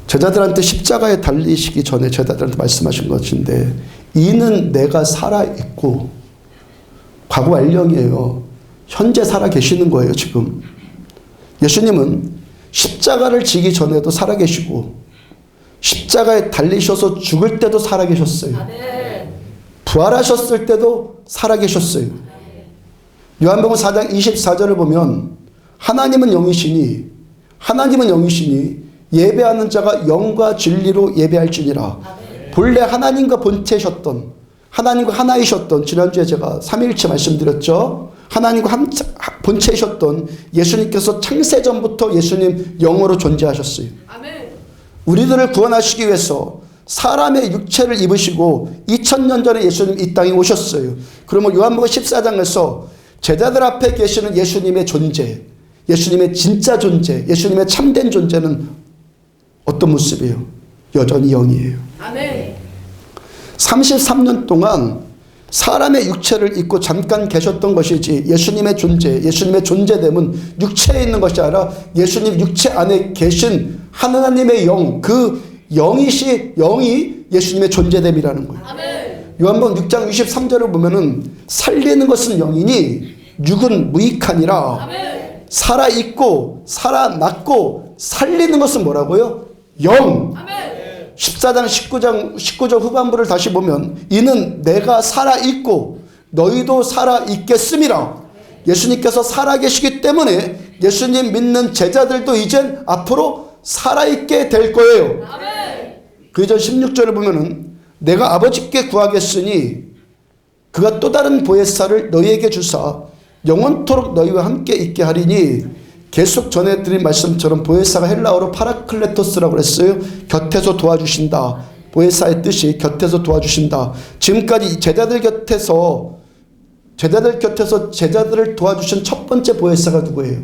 제자들한테 십자가에 달리시기 전에 제자들한테 말씀하신 것인데, 이는 내가 살아있고, 과거 완령이에요. 현재 살아계시는 거예요. 지금 예수님은 십자가를 지기 전에도 살아계시고 십자가에 달리셔서 죽을 때도 살아계셨어요. 아멘. 부활하셨을 때도 살아계셨어요. 요한복음 4장 24절을 보면 하나님은 영이시니 예배하는 자가 영과 진리로 예배할지니라. 본래 하나님과 본체셨던, 하나님과 하나이셨던, 지난주에 제가 삼위일체 말씀드렸죠. 하나님과 본체이셨던 예수님께서 창세전부터 예수님 영으로 존재하셨어요. 아멘. 우리들을 구원하시기 위해서 사람의 육체를 입으시고 2000년 전에 예수님 이 땅에 오셨어요. 그러면 요한복음 14장에서 제자들 앞에 계시는 예수님의 존재, 예수님의 진짜 존재, 예수님의 참된 존재는 어떤 모습이에요? 여전히 영이에요. 아멘. 33년 동안 사람의 육체를 입고 잠깐 계셨던 것이지 예수님의 존재, 예수님의 존재됨은 육체에 있는 것이 아니라 예수님 육체 안에 계신 하나님의 영, 그 영이 예수님의 존재됨이라는 거예요. 아멘. 요한복음 6장 63절을 보면은 살리는 것은 영이니 육은 무익하니라. 아멘. 살아있고 살아났고 살리는 것은 뭐라고요? 영. 아멘. 14장 19절 후반부를 다시 보면 이는 내가 살아있고 너희도 살아있겠음이라. 예수님께서 살아계시기 때문에 예수님 믿는 제자들도 이젠 앞으로 살아있게 될 거예요. 아멘. 그 이전 16절을 보면은 내가 아버지께 구하겠으니 그가 또 다른 보혜사를 너희에게 주사 영원토록 너희와 함께 있게 하리니, 계속 전해드린 말씀처럼 보혜사가 헬라어로 파라클레토스라고 했어요. 곁에서 도와주신다. 보혜사의 뜻이 곁에서 도와주신다. 지금까지 제자들 곁에서 제자들을 도와주신 첫 번째 보혜사가 누구예요?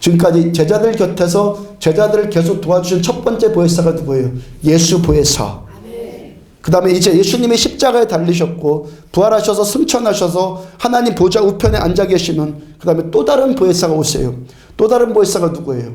지금까지 제자들 곁에서 제자들을 계속 도와주신 첫 번째 보혜사가 누구예요? 예수 보혜사. 그 다음에 이제 예수님이 십자가에 달리셨고 부활하셔서 승천하셔서 하나님 보좌 우편에 앉아 계시면 그 다음에 또 다른 보혜사가 오세요. 또 다른 보혜사가 누구예요?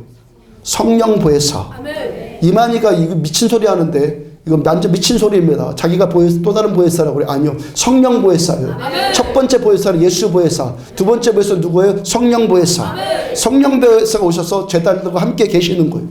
성령 보혜사. 아멘. 이만희가 이거 미친 소리 하는데 이거 완전 미친 소리입니다. 자기가 또 다른 보혜사라고 그래. 아니요. 성령 보혜사예요. 아멘. 첫 번째 보혜사는 예수 보혜사. 두 번째 보혜사는 누구예요? 성령 보혜사. 아멘. 성령 보혜사가 오셔서 제자들과 함께 계시는 거예요.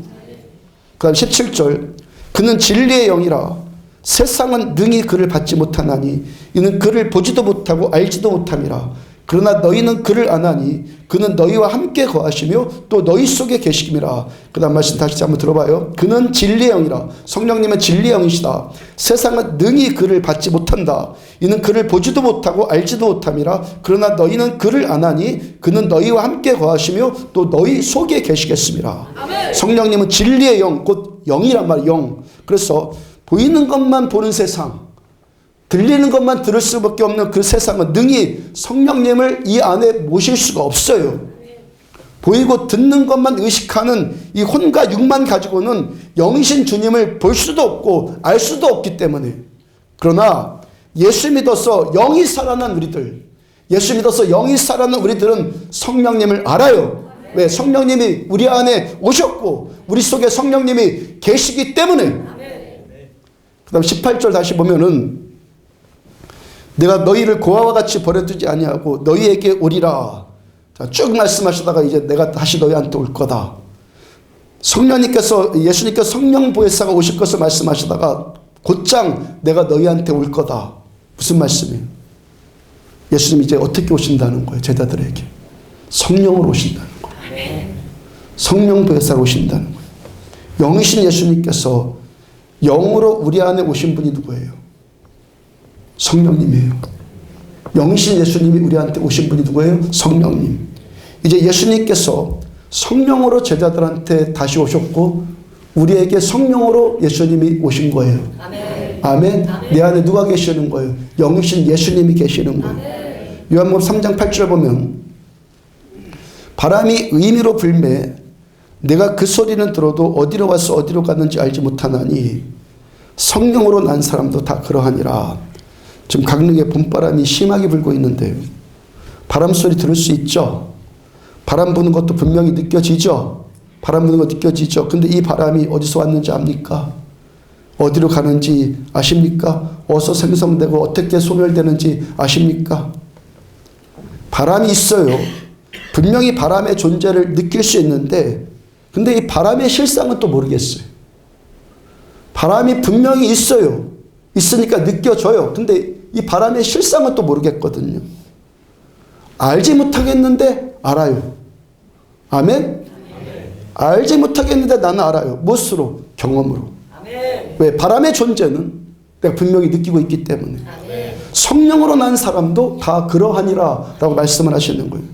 그 다음 17절. 그는 진리의 영이라 세상은 능히 그를 받지 못하나니 이는 그를 보지도 못하고 알지도 못함이라. 그러나 너희는 그를 아나니 그는 너희와 함께 거하시며 또 너희 속에 계시기라. 그 다음 말씀 다시 한번 들어봐요. 그는 진리의 영이라. 성령님은 진리의 영이시다. 세상은 능히 그를 받지 못한다. 이는 그를 보지도 못하고 알지도 못함이라. 그러나 너희는 그를 아나니 그는 너희와 함께 거하시며 또 너희 속에 계시겠습니다. 아멘. 성령님은 진리의 영, 곧 영이란 말이에요. 영. 그래서 보이는 것만 보는 세상, 들리는 것만 들을 수밖에 없는 그 세상은 능히 성령님을 이 안에 모실 수가 없어요. 보이고 듣는 것만 의식하는 이 혼과 육만 가지고는 영이신 주님을 볼 수도 없고 알 수도 없기 때문에. 그러나 예수 믿어서 영이 살아난 우리들, 예수 믿어서 영이 살아난 우리들은 성령님을 알아요. 왜? 성령님이 우리 안에 오셨고 우리 속에 성령님이 계시기 때문에. 그 다음 18절 다시 보면은 내가 너희를 고아와 같이 버려두지 아니하고 너희에게 오리라. 자, 쭉 말씀하시다가 이제 내가 다시 너희한테 올 거다. 예수님께서 성령 보혜사가 오실 것을 말씀하시다가 곧장 내가 너희한테 올 거다. 무슨 말씀이에요? 예수님이 이제 어떻게 오신다는 거예요? 제자들에게 성령으로 오신다는 거예요. 성령 보혜사가 오신다는 거예요. 영이신 예수님께서 영으로 우리 안에 오신 분이 누구예요? 성령님이에요. 영이신 예수님이 우리한테 오신 분이 누구예요? 성령님. 이제 예수님께서 성령으로 제자들한테 다시 오셨고 우리에게 성령으로 예수님이 오신 거예요. 아멘. 아멘. 내 안에 누가 계시는 거예요? 영이신 예수님이 계시는 거예요. 요한복음 3장 8절 보면 바람이 의미로 불매 내가 그 소리는 들어도 어디로 와서 어디로 갔는지 알지 못하나니 성령으로 난 사람도 다 그러하니라. 지금 강릉에 봄바람이 심하게 불고 있는데요. 바람 소리 들을 수 있죠? 바람 부는 것도 분명히 느껴지죠? 바람 부는 거 느껴지죠? 근데 이 바람이 어디서 왔는지 압니까? 어디로 가는지 아십니까? 어디서 생성되고 어떻게 소멸되는지 아십니까? 바람이 있어요. 분명히 바람의 존재를 느낄 수 있는데 근데 이 바람의 실상은 또 모르겠어요. 바람이 분명히 있어요. 있으니까 느껴져요. 근데 이 바람의 실상은 또 모르겠거든요. 알지 못하겠는데 알아요. 아멘? 알지 못하겠는데 나는 알아요. 무엇으로? 경험으로. 왜? 바람의 존재는 내가 분명히 느끼고 있기 때문에. 성령으로 난 사람도 다 그러하니라 라고 말씀을 하시는 거예요.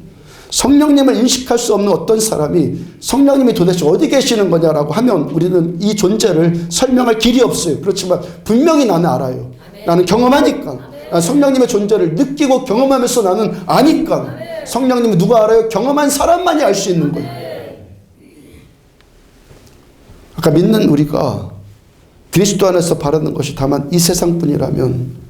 성령님을 인식할 수 없는 어떤 사람이 성령님이 도대체 어디 계시는 거냐라고 하면 우리는 이 존재를 설명할 길이 없어요. 그렇지만 분명히 나는 알아요. 나는 경험하니까. 성령님의 존재를 느끼고 경험하면서 나는 아니까. 성령님은 누가 알아요? 경험한 사람만이 알 수 있는 거예요. 아까 믿는 우리가 그리스도 안에서 바라는 것이 다만 이 세상뿐이라면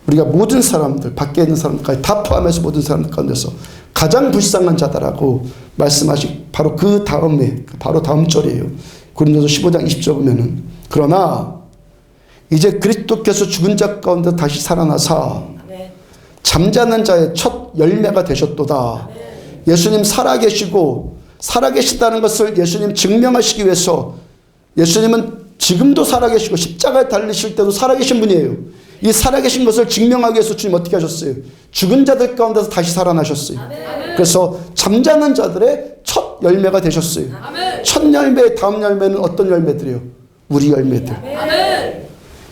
우리가 모든 사람들, 밖에 있는 사람들까지 다 포함해서 모든 사람들 가운데서 가장 불쌍한 자다라고 말씀하신 바로 그 다음에, 바로 다음 절이에요. 고린도서 15장 20절 보면은 그러나 이제 그리스도께서 죽은 자 가운데 다시 살아나사 잠자는 자의 첫 열매가 되셨도다. 예수님 살아계시고 살아계시다는 것을 예수님 증명하시기 위해서 예수님은 지금도 살아계시고 십자가에 달리실 때도 살아계신 분이에요. 이 살아계신 것을 증명하기 위해서 주님 어떻게 하셨어요? 죽은 자들 가운데서 다시 살아나셨어요. 그래서 잠자는 자들의 첫 열매가 되셨어요. 첫 열매의 다음 열매는 어떤 열매들이요? 우리 열매들.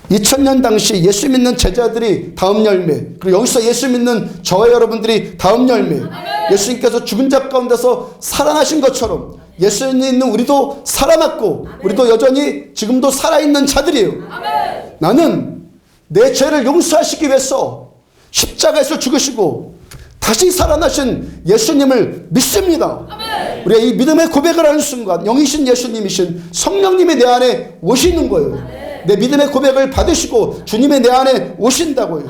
2000년 당시 예수 믿는 제자들이 다음 열매, 그리고 여기서 예수 믿는 저와 여러분들이 다음 열매. 예수님께서 죽은 자 가운데서 살아나신 것처럼 예수 믿는 우리도 살아났고 우리도 여전히 지금도 살아있는 자들이에요. 나는 내 죄를 용서하시기 위해서 십자가에서 죽으시고 다시 살아나신 예수님을 믿습니다. 우리가 이 믿음의 고백을 하는 순간 영이신 예수님이신 성령님이 내 안에 오시는 거예요. 내 믿음의 고백을 받으시고 주님이 내 안에 오신다고요.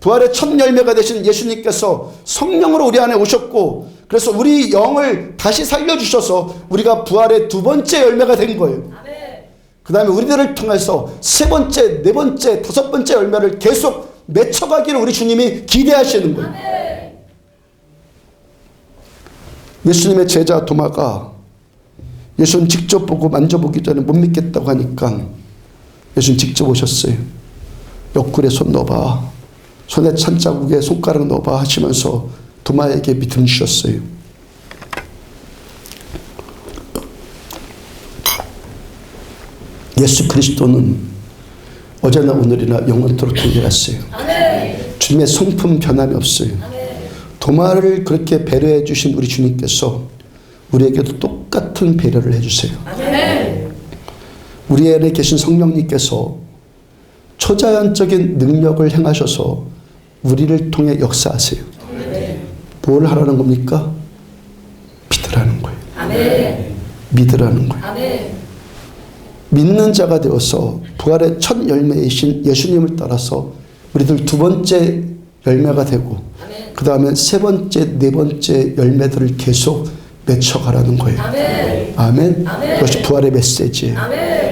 부활의 첫 열매가 되신 예수님께서 성령으로 우리 안에 오셨고 그래서 우리 영을 다시 살려주셔서 우리가 부활의 두 번째 열매가 된 거예요. 그 다음에 우리들을 통해서 세 번째, 네 번째, 다섯 번째 열매를 계속 맺혀가기를 우리 주님이 기대하시는 거예요. 예수님의 제자 도마가 예수님 직접 보고 만져보기 전에 못 믿겠다고 하니까 예수님 직접 오셨어요. 옆구리에 손 넣어봐. 손에 찬자국에 손가락 넣어봐 하시면서 도마에게 믿음 주셨어요. 예수 그리스도는 어제나 오늘이나 영원토록 동일하세요. 주님의 성품 변함이 없어요. 도마를 그렇게 배려해 주신 우리 주님께서 우리에게도 똑같은 배려를 해주세요. 우리 안에 계신 성령님께서 초자연적인 능력을 행하셔서 우리를 통해 역사하세요. 뭘 하라는 겁니까? 믿으라는 거예요. 믿으라는 거예요. 믿는 자가 되어서 부활의 첫 열매이신 예수님을 따라서 우리들 두 번째 열매가 되고 그 다음에 세 번째, 네 번째 열매들을 계속 맺혀가라는 거예요. 아멘. 그것이 부활의 메시지예요.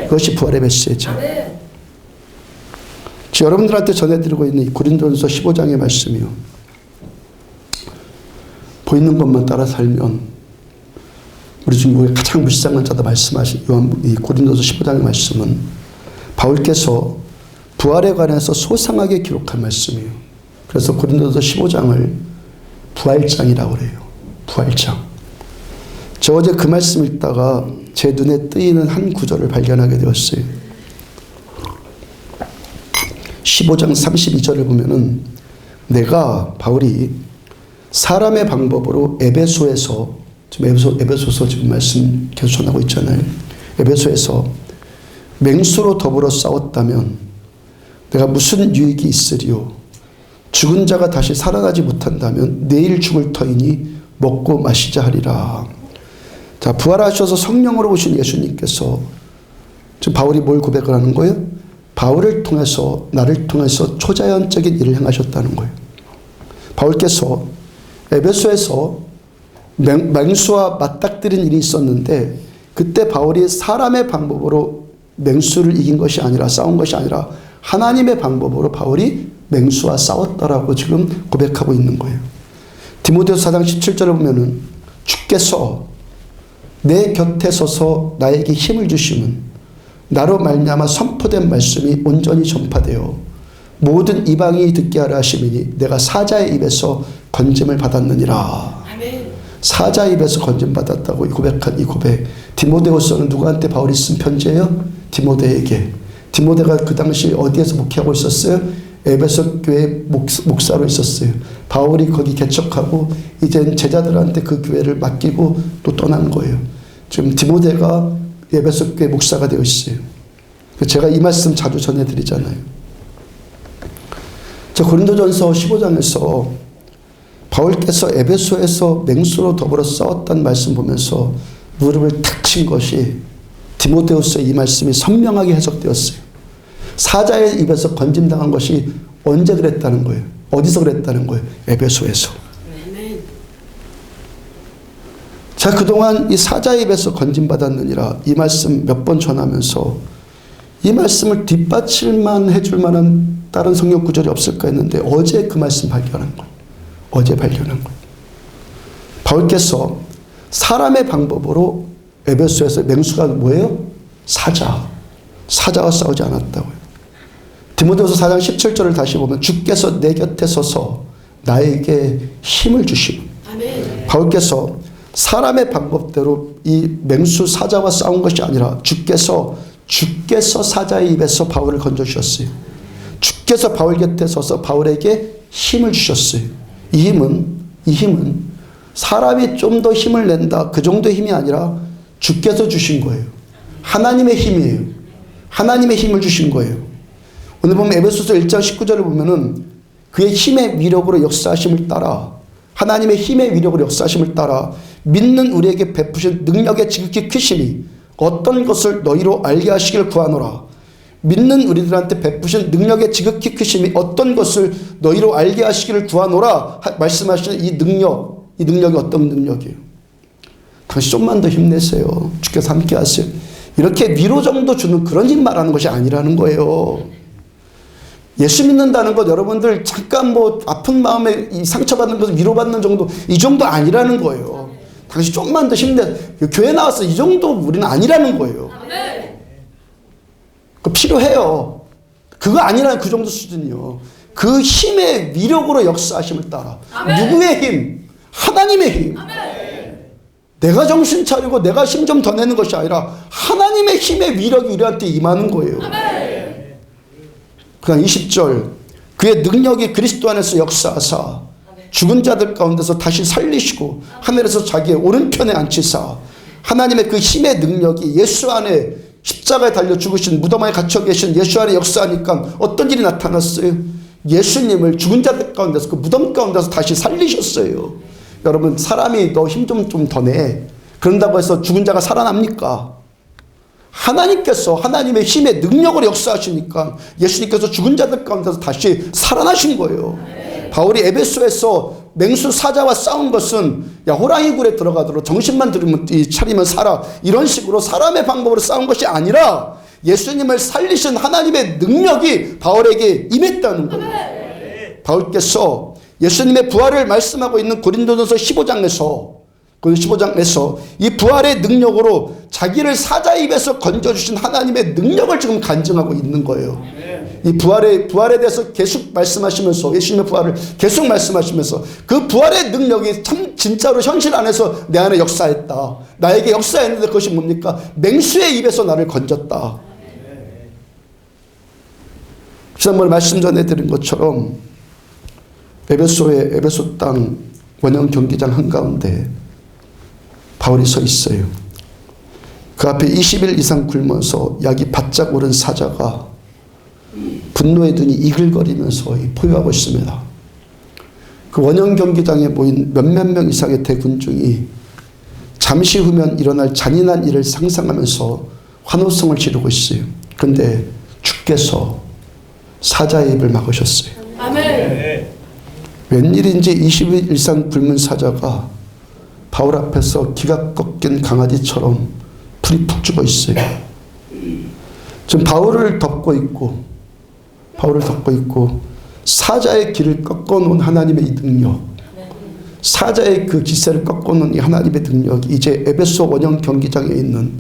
그것이 부활의 메시지예요. 여러분들한테 전해드리고 있는 이 고린도전서 15장의 말씀이요. 보이는 것만 따라 살면 우리 중국의 가장 불쌍한 자다 말씀하신 이 고린도서 15장의 말씀은 바울께서 부활에 관해서 소상하게 기록한 말씀이에요. 그래서 고린도서 15장을 부활장이라고 그래요. 부활장. 저 어제 그 말씀 읽다가 제 눈에 뜨이는 한 구절을 발견하게 되었어요. 15장 32절을 보면은 내가 바울이 사람의 방법으로 에베소에서 지금 에베소서 지금 말씀 계속 전하고 있잖아요. 에베소에서 맹수로 더불어 싸웠다면 내가 무슨 유익이 있으리요? 죽은 자가 다시 살아나지 못한다면 내일 죽을 터이니 먹고 마시자 하리라. 자, 부활하셔서 성령으로 오신 예수님께서 지금 바울이 뭘 고백을 하는 거예요? 바울을 통해서 나를 통해서 초자연적인 일을 행하셨다는 거예요. 바울께서 에베소에서 맹수와 맞닥뜨린 일이 있었는데 그때 바울이 사람의 방법으로 맹수를 이긴 것이 아니라 싸운 것이 아니라 하나님의 방법으로 바울이 맹수와 싸웠다라고 지금 고백하고 있는 거예요. 디모데후서 4장 17절을 보면은 주께서 내 곁에 서서 나에게 힘을 주심은 나로 말미암아 선포된 말씀이 온전히 전파되어 모든 이방인이 듣게 하라 하심이니 내가 사자의 입에서 건짐을 받았느니라. 사자 입에서 건짐받았다고 고백한 이 고백. 디모데후서는 누구한테 바울이 쓴 편지예요? 디모데에게. 디모데가 그 당시 어디에서 목회하고 있었어요? 에베소 교회 목사로 있었어요. 바울이 거기 개척하고 이젠 제자들한테 그 교회를 맡기고 또 떠난 거예요. 지금 디모데가 에베소 교회 목사가 되어 있어요. 제가 이 말씀 자주 전해드리잖아요. 저 고린도전서 15장에서 바울께서 에베소에서 맹수로 더불어 싸웠다는 말씀 보면서 무릎을 탁 친 것이 디모데후서의 이 말씀이 선명하게 해석되었어요. 사자의 입에서 건짐당한 것이 언제 그랬다는 거예요? 어디서 그랬다는 거예요? 에베소에서. 제가 그동안 이 사자의 입에서 건짐받았느니라 이 말씀 몇 번 전하면서 이 말씀을 뒷받칠만 해줄 만한 다른 성경 구절이 없을까 했는데 어제 그 말씀 발견한 거예요. 어제 발견한 거예요. 바울께서 사람의 방법으로 에베소에서 맹수가 뭐예요? 사자와 싸우지 않았다고요. 디모데후서 4장 17절을 다시 보면 주께서 내 곁에 서서 나에게 힘을 주시고 바울께서 사람의 방법대로 이 맹수 사자와 싸운 것이 아니라 주께서 사자의 입에서 바울을 건져주셨어요. 주께서 바울 곁에 서서 바울에게 힘을 주셨어요. 이 힘은 사람이 좀 더 힘을 낸다 그 정도의 힘이 아니라 주께서 주신 거예요. 하나님의 힘이에요. 하나님의 힘을 주신 거예요. 오늘 보면 에베소서 1장 19절을 보면은 그의 힘의 위력으로 역사하심을 따라 하나님의 힘의 위력으로 역사하심을 따라 믿는 우리에게 베푸신 능력의 지극히 크심이 어떤 것을 너희로 알게 하시길 구하노라. 믿는 우리들한테 베푸신 능력의 지극히 크심이 어떤 것을 너희로 알게 하시기를 구하노라 말씀하시는 이 능력이 어떤 능력이에요? 당신 좀만 더 힘내세요. 주께서 함께 하세요. 이렇게 위로 정도 주는 그런 힘 말하는 것이 아니라는 거예요. 예수 믿는다는 것 여러분들 잠깐 뭐 아픈 마음에 이 상처받는 것을 위로받는 정도 이 정도 아니라는 거예요. 당신 좀만 더 힘내. 교회 나와서 이 정도 우리는 아니라는 거예요. 그 필요해요. 그거 아니라는 그 정도 수준이요. 그 힘의 위력으로 역사하심을 따라 누구의 힘? 하나님의 힘. 내가 정신 차리고 내가 힘 좀 더 내는 것이 아니라 하나님의 힘의 위력이 우리한테 임하는 거예요. 그냥 20절 그의 능력이 그리스도 안에서 역사하사 죽은 자들 가운데서 다시 살리시고 하늘에서 자기의 오른편에 앉히사 하나님의 그 힘의 능력이 예수 안에 십자가에 달려 죽으신 무덤 안에 갇혀 계신 예수 안에 역사하니까 어떤 일이 나타났어요? 예수님을 죽은 자들 가운데서 그 무덤 가운데서 다시 살리셨어요. 여러분 사람이 너 힘 좀 더 내. 그런다고 해서 죽은 자가 살아납니까? 하나님께서 하나님의 힘의 능력으로 역사하시니까 예수님께서 죽은 자들 가운데서 다시 살아나신 거예요. 바울이 에베소에서 맹수 사자와 싸운 것은 야 호랑이 굴에 들어가도록 정신만 차리면 살아 이런 식으로 사람의 방법으로 싸운 것이 아니라 예수님을 살리신 하나님의 능력이 바울에게 임했다는 거예요. 바울께서 예수님의 부활을 말씀하고 있는 고린도전서 15장에서 이 부활의 능력으로 자기를 사자의 입에서 건져주신 하나님의 능력을 지금 간증하고 있는 거예요. 이 부활에 대해서 계속 말씀하시면서 예수님의 부활을 계속 말씀하시면서 그 부활의 능력이 참 진짜로 현실 안에서 내 안에 역사했다. 나에게 역사했는데 그것이 뭡니까? 맹수의 입에서 나를 건졌다. 지난번에 말씀 전해드린 것처럼 에베소 땅 원형 경기장 한가운데 바울이 서 있어요. 그 앞에 20일 이상 굶어서 약이 바짝 오른 사자가 분노의 눈이 이글거리면서 포효하고 있습니다. 그 원형 경기장에 모인 몇몇 명 이상의 대군중이 잠시 후면 일어날 잔인한 일을 상상하면서 환호성을 지르고 있어요. 그런데 주께서 사자의 입을 막으셨어요. 아멘. 웬일인지 20일 이상 굶은 사자가 바울 앞에서 기가 꺾인 강아지처럼 풀이 푹 죽어 있어요. 지금 바울을 덮고 있고 사자의 길을 꺾어놓은 하나님의 이 능력, 사자의 그 기세를 꺾어놓은 이 하나님의 능력이 이제 에베소 원형 경기장에 있는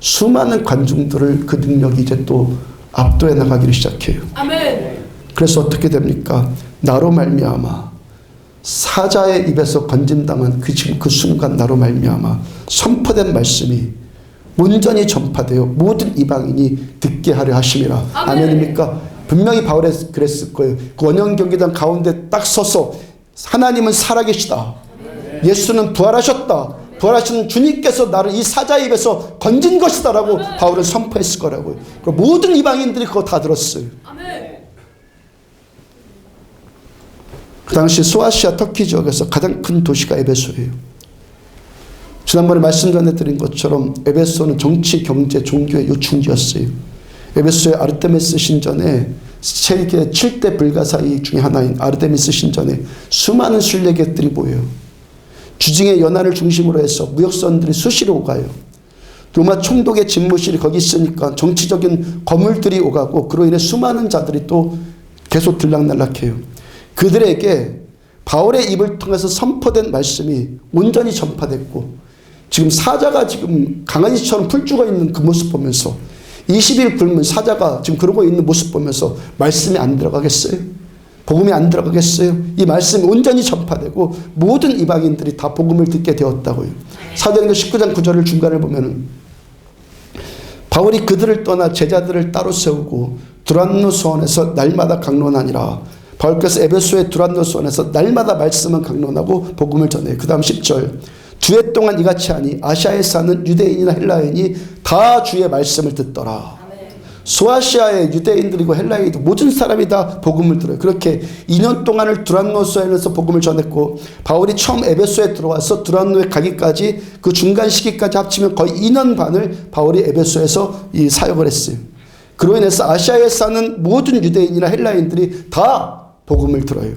수많은 관중들을 그 능력이 이제 또 압도해 나가기를 시작해요. 아멘. 그래서 어떻게 됩니까? 나로 말미암아 사자의 입에서 건짐당한 지금 그 순간 나로 말미암아 선포된 말씀이 온전히 전파되어 모든 이방인이 듣게 하려 하심이라. 아멘입니까? 분명히 바울이 그랬을 거예요. 그 원형 경기장 가운데 딱 서서 하나님은 살아계시다. 예수는 부활하셨다. 부활하신 주님께서 나를 이 사자의 입에서 건진 것이다라고 바울은 선포했을 거라고요. 그리고 모든 이방인들이 그거 다 들었어요. 그 당시 소아시아 터키 지역에서 가장 큰 도시가 에베소예요. 지난번에 말씀 전해드린 것처럼 에베소는 정치, 경제, 종교의 요충지였어요. 에베소의 아르테미스 신전에 세계 7대 불가사의 중에 하나인 아르테미스 신전에 수많은 순례객들이 모여요. 주중의 연안을 중심으로 해서 무역선들이 수시로 오가요. 로마 총독의 집무실이 거기 있으니까 정치적인 거물들이 오가고 그로 인해 수많은 자들이 또 계속 들락날락해요. 그들에게 바울의 입을 통해서 선포된 말씀이 온전히 전파됐고 지금 사자가 지금 강아지처럼 풀 죽어 있는 그 모습 보면서 20일 굶은 사자가 지금 그러고 있는 모습 보면서 말씀이 안 들어가겠어요? 복음이 안 들어가겠어요? 이 말씀이 온전히 전파되고 모든 이방인들이 다 복음을 듣게 되었다고요. 사도행전 19장 9절을 중간에 보면은 바울이 그들을 떠나 제자들을 따로 세우고 두란노 수원에서 날마다 강론하니라. 바울께서 에베소의 두란노 수원에서 날마다 말씀을 강론하고 복음을 전해요. 그 다음 10절 주해 동안 이같이 하니 아시아에 사는 유대인이나 헬라인이 다 주의 말씀을 듣더라. 소아시아의 유대인들이고 헬라인도 모든 사람이 다 복음을 들어요. 그렇게 2년 동안을 두란노서에서 복음을 전했고 바울이 처음 에베소에 들어와서 두란노에 가기까지 그 중간 시기까지 합치면 거의 2년 반을 바울이 에베소에서 이 사역을 했어요. 그로 인해서 아시아에 사는 모든 유대인이나 헬라인들이 다 복음을 들어요.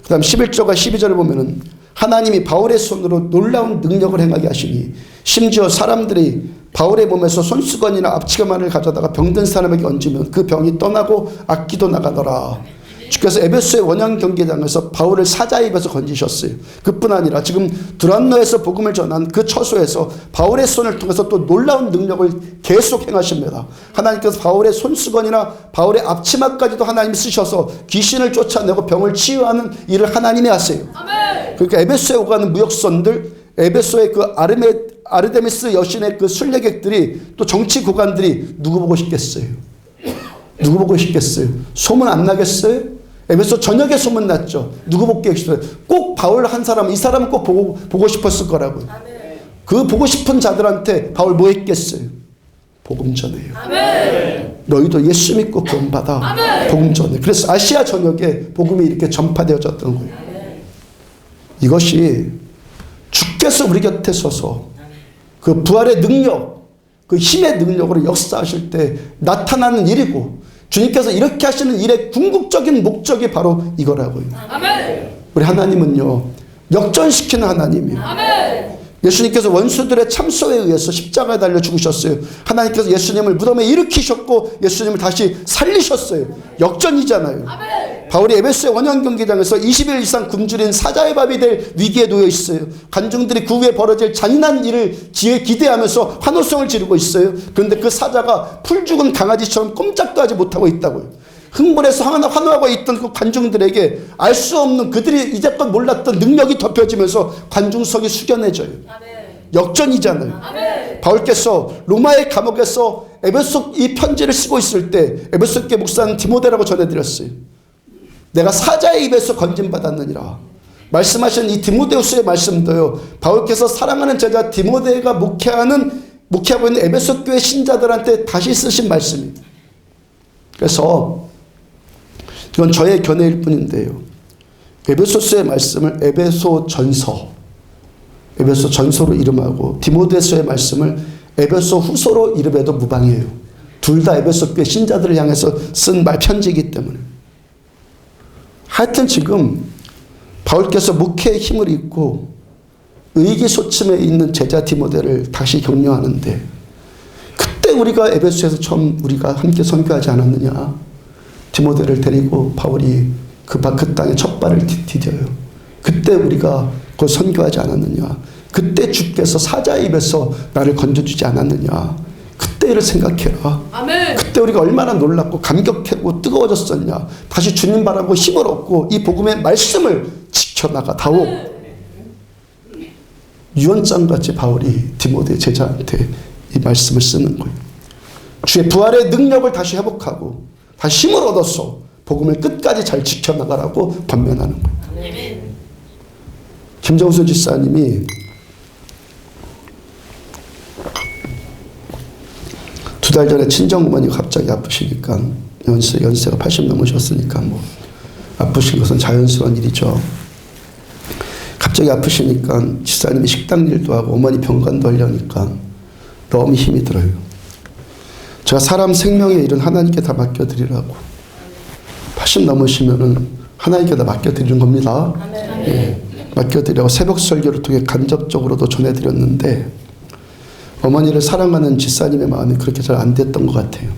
그 다음 11절과 12절을 보면은 하나님이 바울의 손으로 놀라운 능력을 행하게 하시니 심지어 사람들이 바울의 몸에서 손수건이나 앞치마를 가져다가 병든 사람에게 얹으면 그 병이 떠나고 악기도 나가더라. 주께서 에베소의 원형 경기장에서 바울을 사자의 입에서 건지셨어요. 그뿐 아니라 지금 두란노에서 복음을 전한 그 처소에서 바울의 손을 통해서 또 놀라운 능력을 계속 행하십니다. 하나님께서 바울의 손수건이나 바울의 앞치마까지도 하나님이 쓰셔서 귀신을 쫓아내고 병을 치유하는 일을 하나님이 하세요. 그러니까 에베소에 오가는 무역선들, 에베소의 그 아르데미스 여신의 그 순례객들이 또 정치 고관들이 누구 보고 싶겠어요? 누구 보고 싶겠어요? 소문 안 나겠어요? 에베소 전역에 소문 났죠. 누구 보고 싶어요? 꼭 바울 한 사람, 이 사람은 꼭 보고 싶었을 거라고요. 그 보고 싶은 자들한테 바울 뭐 했겠어요? 복음 전해요. 너희도 예수 믿고 구원받아. 복음 전해. 그래서 아시아 전역에 복음이 이렇게 전파되어졌던 거예요. 이것이 주께서 우리 곁에 서서 그 부활의 능력, 그 힘의 능력으로 역사하실 때 나타나는 일이고 주님께서 이렇게 하시는 일의 궁극적인 목적이 바로 이거라고요. 우리 하나님은요, 역전시키는 하나님이에요. 예수님께서 원수들의 참소에 의해서 십자가에 달려 죽으셨어요. 하나님께서 예수님을 무덤에 일으키셨고 예수님을 다시 살리셨어요. 역전이잖아요. 바울이 에베소의 원형 경기장에서 20일 이상 굶주린 사자의 밥이 될 위기에 놓여 있어요. 관중들이 그 후에 벌어질 잔인한 일을 기대하면서 환호성을 지르고 있어요. 그런데 그 사자가 풀 죽은 강아지처럼 꼼짝도 하지 못하고 있다고요. 흥분해서 환호하고 있던 그 관중들에게 알 수 없는 그들이 이제껏 몰랐던 능력이 덮여지면서 관중석이 숙연해져요. 역전이잖아요. 바울께서 로마의 감옥에서 에베소 이 편지를 쓰고 있을 때 에베소 교회 목사는 디모데라고 전해드렸어요. 내가 사자의 입에서 건진받았느니라. 말씀하신 이 디모데후서의 말씀도요, 바울께서 사랑하는 제자 디모데가 목회하고 있는 에베소 교회 신자들한테 다시 쓰신 말씀입니다. 그래서 이건 저의 견해일 뿐인데요, 에베소서의 말씀을 에베소 전서로 이름하고 디모데서의 말씀을 에베소 후서로 이름해도 무방해요. 둘 다 에베소 교회 신자들을 향해서 쓴 편지이기 때문에. 하여튼 지금 바울께서 목회의 힘을 입고 의기소침해 있는 제자 디모데를 다시 격려하는데, 그때 우리가 에베소에서 처음 우리가 함께 선교하지 않았느냐. 디모데를 데리고 바울이 그 땅에 첫 발을 디뎌요. 그때 우리가 그걸 선교하지 않았느냐. 그때 주께서 사자의 입에서 나를 건져주지 않았느냐. 그때를 생각해라. 그때 우리가 얼마나 놀랍고 감격하고 뜨거워졌었냐. 다시 주님 바라고 힘을 얻고 이 복음의 말씀을 지켜나가다오. 유언장같이 바울이 디모데 제자한테 이 말씀을 쓰는 거예요. 주의 부활의 능력을 다시 회복하고 다 힘을 얻어서 복음을 끝까지 잘 지켜나가라고 권면하는 거예요. 김정수 집사님이 두 달 전에 친정어머니가 갑자기 아프시니까 연세가 80 넘으셨으니까 뭐 아프신 것은 자연스러운 일이죠. 갑자기 아프시니까 집사님이 식당 일도 하고 어머니 병간도 하려니까 너무 힘이 들어요. 제가 사람 생명의 일은 하나님께 다 맡겨드리라고. 80 넘으시면은 하나님께 다 맡겨드리는 겁니다. 예, 맡겨드리라고 새벽 설교를 통해 간접적으로도 전해드렸는데 어머니를 사랑하는 집사님의 마음이 그렇게 잘 안 됐던 것 같아요.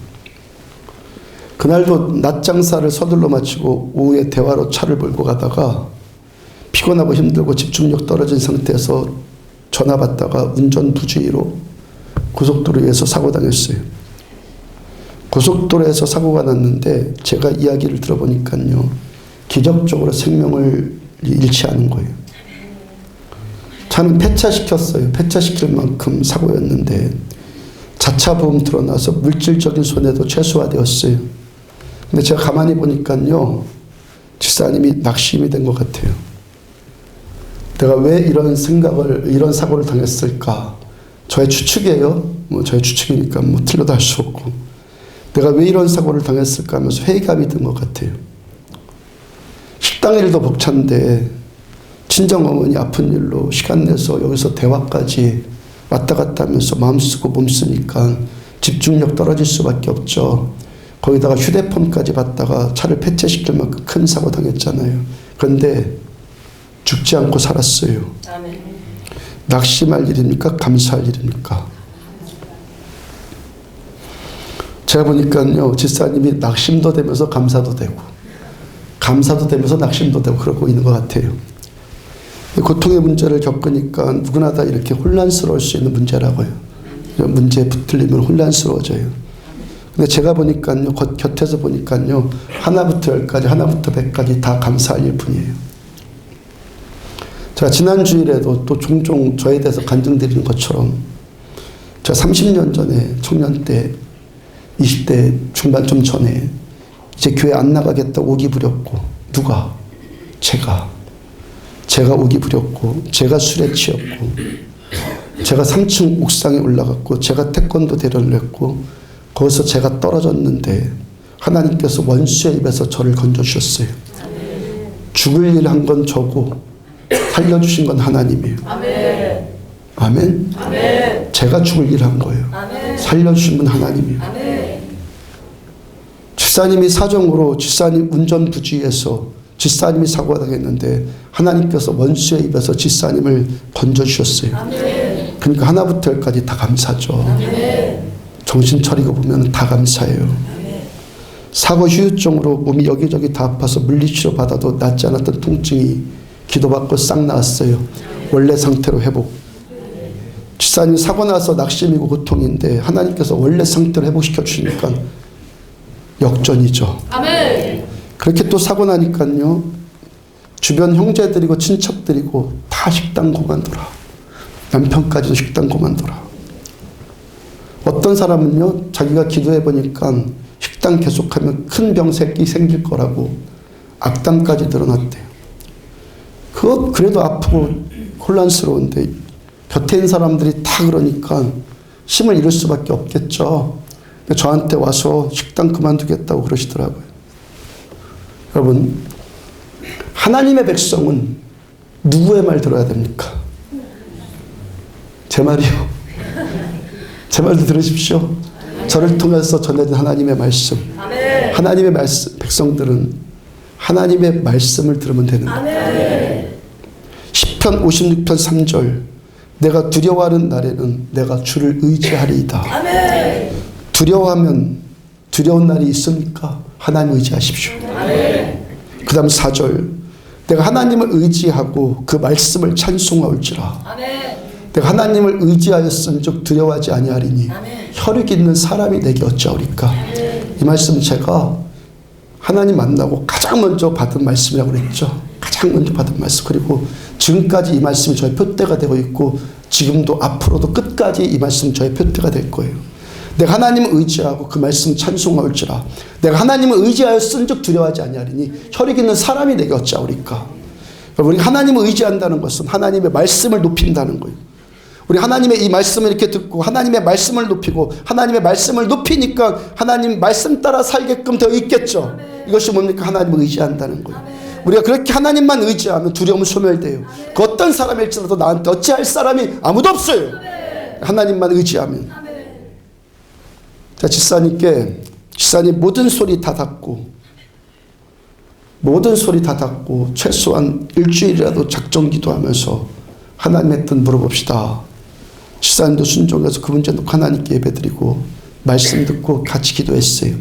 그날도 낮 장사를 서둘러 마치고 오후에 대화로 차를 몰고 가다가 피곤하고 힘들고 집중력 떨어진 상태에서 전화 받다가 운전 부주의로 고속도로에서 사고 당했어요. 고속도로에서 사고가 났는데 제가 이야기를 들어보니까요, 기적적으로 생명을 잃지 않은 거예요. 차는 폐차시켰어요. 폐차시킬 만큼 사고였는데 자차 보험 드러나서 물질적인 손해도 최소화되었어요. 근데 제가 가만히 보니까요, 집사님이 낙심이 된 것 같아요. 내가 왜 이런 사고를 당했을까? 저의 추측이에요. 뭐 저의 추측이니까 뭐 틀려도 할 수 없고. 내가 왜 이런 사고를 당했을까 하면서 회의감이 든 것 같아요. 식당 일도 벅찬데 친정어머니 아픈 일로 시간 내서 여기서 대화까지 왔다 갔다 하면서 마음 쓰고 몸 쓰니까 집중력 떨어질 수밖에 없죠. 거기다가 휴대폰까지 받다가 차를 폐차시킬 만큼 큰 사고 당했잖아요. 그런데 죽지 않고 살았어요. 아멘. 낙심할 일입니까? 감사할 일입니까? 제가 보니까요, 집사님이 낙심도 되면서 감사도 되고, 감사도 되면서 낙심도 되고 그러고 있는 것 같아요. 고통의 문제를 겪으니까 누구나 다 이렇게 혼란스러울 수 있는 문제라고요. 문제에 붙들리면 혼란스러워져요. 근데 제가 보니까요, 곁에서 보니까요, 하나부터 10까지, 하나부터 100까지 다 감사할 일뿐이에요. 제가 지난 주일에도 또 종종 저에 대해서 간증드리는 것처럼 제가 30년 전에 청년 때 20대 중반 좀 전에 이제 교회 안 나가겠다고 오기 부렸고, 누가? 제가 오기 부렸고, 제가 술에 취했고, 제가 3층 옥상에 올라갔고, 제가 태권도 대련을 했고, 거기서 제가 떨어졌는데 하나님께서 원수의 입에서 저를 건져주셨어요. 죽을 일 한 건 저고 살려주신 건 하나님이에요. 아멘. 아멘. 아멘. 제가 죽을 일 한 거예요. 아멘. 살려주신 분 하나님이에요. 아멘. 집사님이 사정으로 집사님 운전 부주의해서 집사님이 사고가 당했는데 하나님께서 원수의 입에서 집사님을 건져주셨어요. 아멘. 그러니까 하나부터 10까지 다 감사죠. 아멘. 정신 차리고 보면 다 감사해요. 아멘. 사고 후유증으로 몸이 여기저기 다 아파서 물리치료 받아도 낫지 않았던 통증이 기도받고 싹 나았어요. 원래 상태로 회복. 집사님 사고 나서 낙심이고 고통인데 하나님께서 원래 상태로 회복시켜 주시니까 역전이죠. 아멘. 그렇게 또 사고 나니까요, 주변 형제들이고 친척들이고 다 식당 그만둬라. 남편까지도 식당 그만둬라. 어떤 사람은요, 자기가 기도해 보니까 식당 계속하면 큰 병색이 생길 거라고 악담까지 늘어났대요. 그것 그래도 아프고 혼란스러운데 곁에 있는 사람들이 다 그러니까 힘을 잃을 수밖에 없겠죠. 저한테 와서 식당 그만두겠다고 그러시더라고요. 여러분, 하나님의 백성은 누구의 말 들어야 됩니까? 제 말이요. 제 말도 들으십시오. 저를 통해서 전해진 하나님의 말씀. 아멘. 하나님의 말씀, 백성들은 하나님의 말씀을 들으면 되는 거예요. 아멘. 시편 56편 3절. 내가 두려워하는 날에는 내가 주를 의지하리이다. 아멘. 두려워하면 두려운 날이 있습니까? 하나님 의지하십시오. 아멘. 그 다음 4절. 내가 하나님을 의지하고 그 말씀을 찬송하올지라. 아멘. 내가 하나님을 의지하였은즉 두려워하지 아니하리니 아멘. 혈육 있는 사람이 내게 어찌하오리까. 이 말씀 제가 하나님 만나고 가장 먼저 받은 말씀이라고 그랬죠. 가장 먼저 받은 말씀. 그리고 지금까지 이 말씀이 저의 표대가 되고 있고 지금도 앞으로도 끝까지 이 말씀 저의 표대가 될 거예요. 내가 하나님을 의지하고 그 말씀 찬송하올지라. 내가 하나님을 의지하여 쓴즉 두려워하지 아니하리니 혈육 있는 사람이 내게 어찌하오리까. 우리 하나님을 의지한다는 것은 하나님의 말씀을 높인다는 거예요. 우리 하나님의 이 말씀을 이렇게 듣고 하나님의 말씀을 높이고 하나님의 말씀을 높이니까 하나님 말씀 따라 살게끔 되어 있겠죠. 이것이 뭡니까? 하나님을 의지한다는 거예요. 우리가 그렇게 하나님만 의지하면 두려움은 소멸돼요. 그 어떤 사람일지라도 나한테 어찌할 사람이 아무도 없어요. 하나님만 의지하면. 자, 집사님 모든 소리 다 닫고 최소한 일주일이라도 작정 기도하면서 하나님의 뜻 물어봅시다. 집사님도 순종해서 그 문제 놓고 하나님께 예배드리고 말씀 듣고 같이 기도했어요.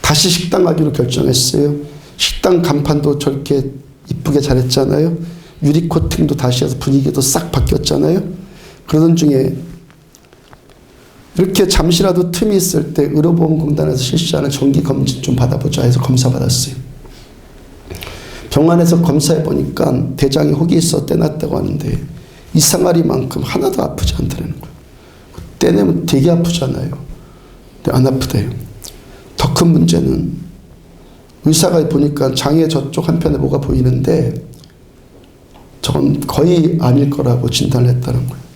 다시 식당 가기로 결정했어요. 식당 간판도 저렇게 이쁘게 잘했잖아요. 유리 코팅도 다시 해서 분위기도 싹 바뀌었잖아요. 그러던 중에 이렇게 잠시라도 틈이 있을 때 의료보험공단에서 실시하는 정기검진 좀 받아보자 해서 검사 받았어요. 병원에서 검사해 보니까 대장에 혹이 있어 떼났다고 하는데 이상하리만큼 하나도 아프지 않다는 거예요. 떼내면 되게 아프잖아요. 근데 안 아프대요. 더 큰 문제는 의사가 보니까 장의 저쪽 한편에 뭐가 보이는데 저건 거의 아닐 거라고 진단을 했다는 거예요.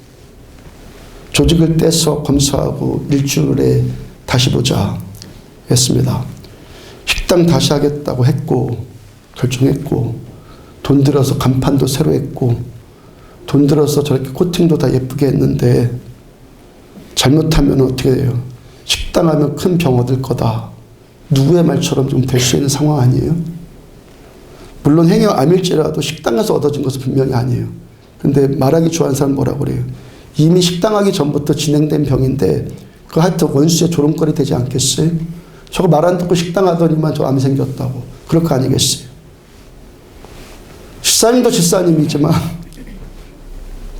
조직을 떼서 검사하고 일주일에 다시 보자 했습니다. 식당 다시 하겠다고 했고 결정했고 돈 들어서 간판도 새로 했고 돈 들어서 저렇게 코팅도 다 예쁘게 했는데 잘못하면 어떻게 돼요? 식당 하면 큰 병 얻을 거다. 누구의 말처럼 좀 될 수 있는 상황 아니에요? 물론 행여 암일지라도 식당에서 얻어진 것은 분명히 아니에요. 근데 말하기 좋아하는 사람 뭐라고 그래요? 이미 식당하기 전부터 진행된 병인데 그 하여튼 원수의 조롱거리 되지 않겠어요? 저거 말 안 듣고 식당 하더니만 저 암 생겼다고. 그럴 거 아니겠어요? 집사님도 집사님이지만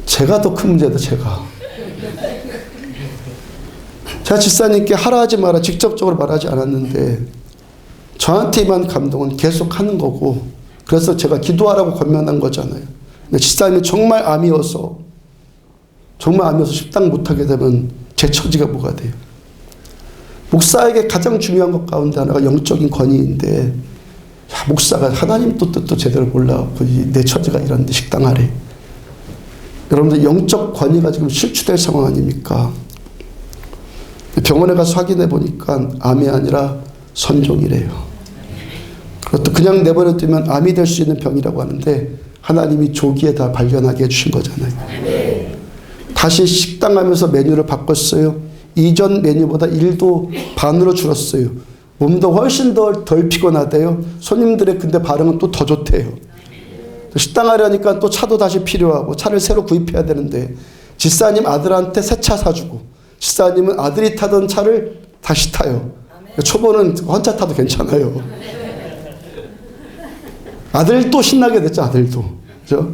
제가 더 큰 문제다. 제가 집사님께 하라 하지 마라 직접적으로 말하지 않았는데 저한테만 감동은 계속 하는 거고 그래서 제가 기도하라고 권면한 거잖아요. 근데 집사님이 정말 암이어서 식당 못하게 되면 제 처지가 뭐가 돼요? 목사에게 가장 중요한 것 가운데 하나가 영적인 권위인데 목사가 하나님 뜻도 제대로 몰라갖고 내 처지가 이런데 식당 하래. 여러분들 영적 권위가 지금 실추될 상황 아닙니까? 병원에 가서 확인해 보니까 암이 아니라 선종이래요. 그것도 그냥 내버려 두면 암이 될 수 있는 병이라고 하는데 하나님이 조기에 다 발견하게 해주신 거잖아요. 다시 식당 하면서 메뉴를 바꿨어요. 이전 메뉴보다 1도 반으로 줄었어요. 몸도 훨씬 덜 피곤하대요. 손님들의 근데 반응은 또 더 좋대요. 식당 하려니까 또 차도 다시 필요하고 차를 새로 구입해야 되는데 집사님 아들한테 새 차 사주고 집사님은 아들이 타던 차를 다시 타요. 초보는 혼자 타도 괜찮아요. 아들도 신나게 됐죠. 아들도. 그죠?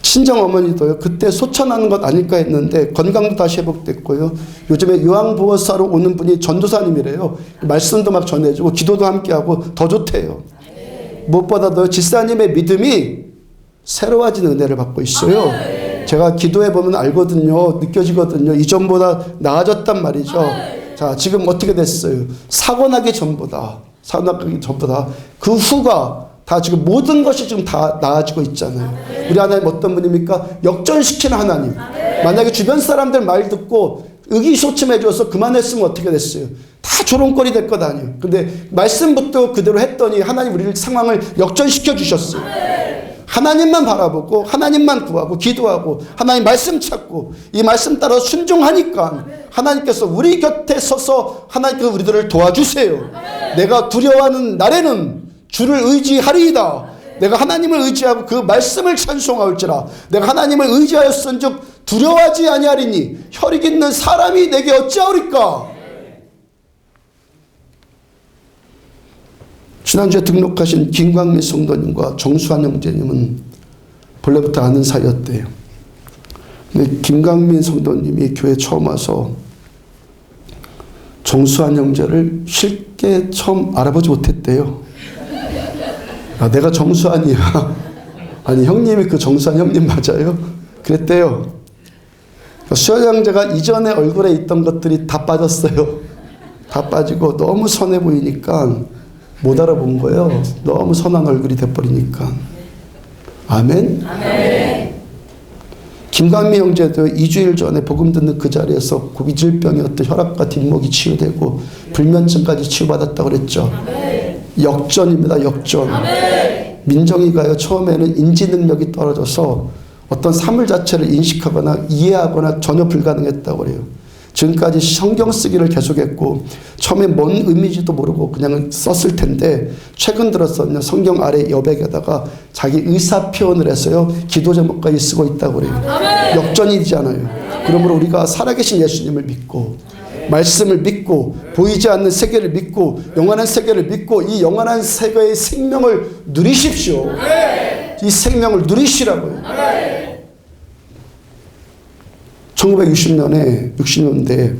친정어머니도요. 그때 소천하는 것 아닐까 했는데 건강도 다시 회복됐고요. 요즘에 요양보호사로 오는 분이 전도사님이래요. 말씀도 막 전해주고 기도도 함께하고 더 좋대요. 무엇보다도 집사님의 믿음이 새로워진 은혜를 받고 있어요. 제가 기도해보면 알거든요. 느껴지거든요. 이전보다 나아졌단 말이죠. 자, 지금 어떻게 됐어요? 사고 나기 전보다 그 후가 다 지금 모든 것이 지금 다 나아지고 있잖아요. 우리 하나님 어떤 분입니까? 역전시키는 하나님. 만약에 주변 사람들 말 듣고 의기소침해져서 그만했으면 어떻게 됐어요? 다 조롱거리 될 것 아니에요. 근데 말씀부터 그대로 했더니 하나님 우리를 상황을 역전시켜 주셨어요. 하나님만 바라보고 하나님만 구하고 기도하고 하나님 말씀 찾고 이 말씀 따라 순종하니까 하나님께서 우리 곁에 서서 하나님께서 우리들을 도와주세요. 내가 두려워하는 날에는 주를 의지하리이다. 내가 하나님을 의지하고 그 말씀을 찬송하올지라. 내가 하나님을 의지하였은즉 두려워하지 아니하리니 혈육 있는 사람이 내게 어찌하오리까. 지난주에 등록하신 김광민 성도님과 정수환 형제님은 본래부터 아는 사이였대요. 근데 김광민 성도님이 교회 처음 와서 정수환 형제를 쉽게 처음 알아보지 못했대요. 아, 내가 정수환이야. 아니 형님이 그 정수환 형님 맞아요? 그랬대요. 수혈장제가 이전에 얼굴에 있던 것들이 다 빠졌어요. 다 빠지고 너무 선해 보이니까 못 알아본 거예요. 너무 선한 얼굴이 돼버리니까. 아멘? 아멘. 김강미 형제도 2주일 전에 복음 듣는 그 자리에서 고기질병이었던 혈압과 뒷목이 치유되고 불면증까지 치유받았다고 그랬죠. 아멘. 역전입니다. 역전. 아멘. 민정이가요, 처음에는 인지 능력이 떨어져서 어떤 사물 자체를 인식하거나 이해하거나 전혀 불가능했다고 그래요. 지금까지 성경 쓰기를 계속했고 처음에 뭔 의미인지도 모르고 그냥 썼을 텐데 최근 들어서는 성경 아래 여백에다가 자기 의사 표현을 해서요 기도 제목까지 쓰고 있다고 그래요. 아멘. 역전이잖아요. 그러므로 우리가 살아계신 예수님을 믿고 말씀을 믿고 보이지 않는 세계를 믿고 영원한 세계를 믿고 이 영원한 세계의 생명을 누리십시오. 이 생명을 누리시라고요. 1960년에 60년대에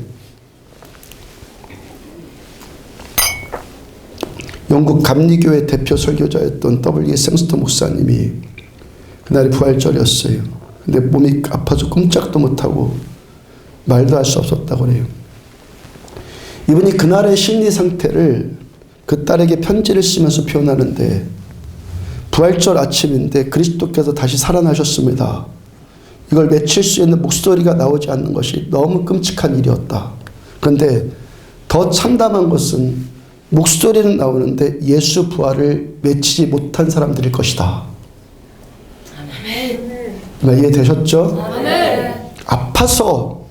영국 감리교회 대표 설교자였던 W. 생스터 목사님이 그날이 부활절이었어요. 근데 몸이 아파서 꼼짝도 못하고 말도 할 수 없었다고 그래요. 이분이 그날의 심리 상태를 그 딸에게 편지를 쓰면서 표현하는데 부활절 아침인데 그리스도께서 다시 살아나셨습니다. 이걸 외칠 수 있는 목소리가 나오지 않는 것이 너무 끔찍한 일이었다. 그런데 더 참담한 것은 목소리는 나오는데 예수 부활을 외치지 못한 사람들일 것이다. 아멘. 이해되셨죠? 아멘. 아파서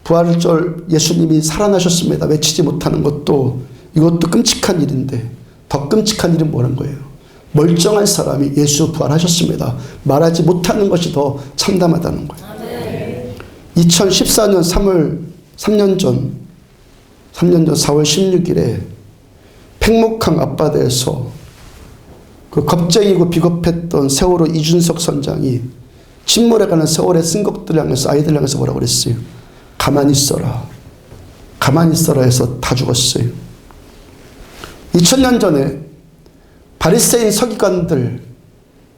부활절 예수님이 살아나셨습니다. 외치지 못하는 것도 이것도 끔찍한 일인데 더 끔찍한 일은 뭐라는 거예요? 멀쩡한 사람이 예수 부활하셨습니다. 말하지 못하는 것이 더 참담하다는 거예요. 2014년 3년 전 4월 16일에 팽목항 앞바다에서 그 겁쟁이고 비겁했던 세월호 이준석 선장이 침몰해가는 세월의 승객들 향해서 아이들 향해서 뭐라고 그랬어요? 가만히 있어라. 가만히 있어라 해서 다 죽었어요. 2000년 전에 바리새인 서기관들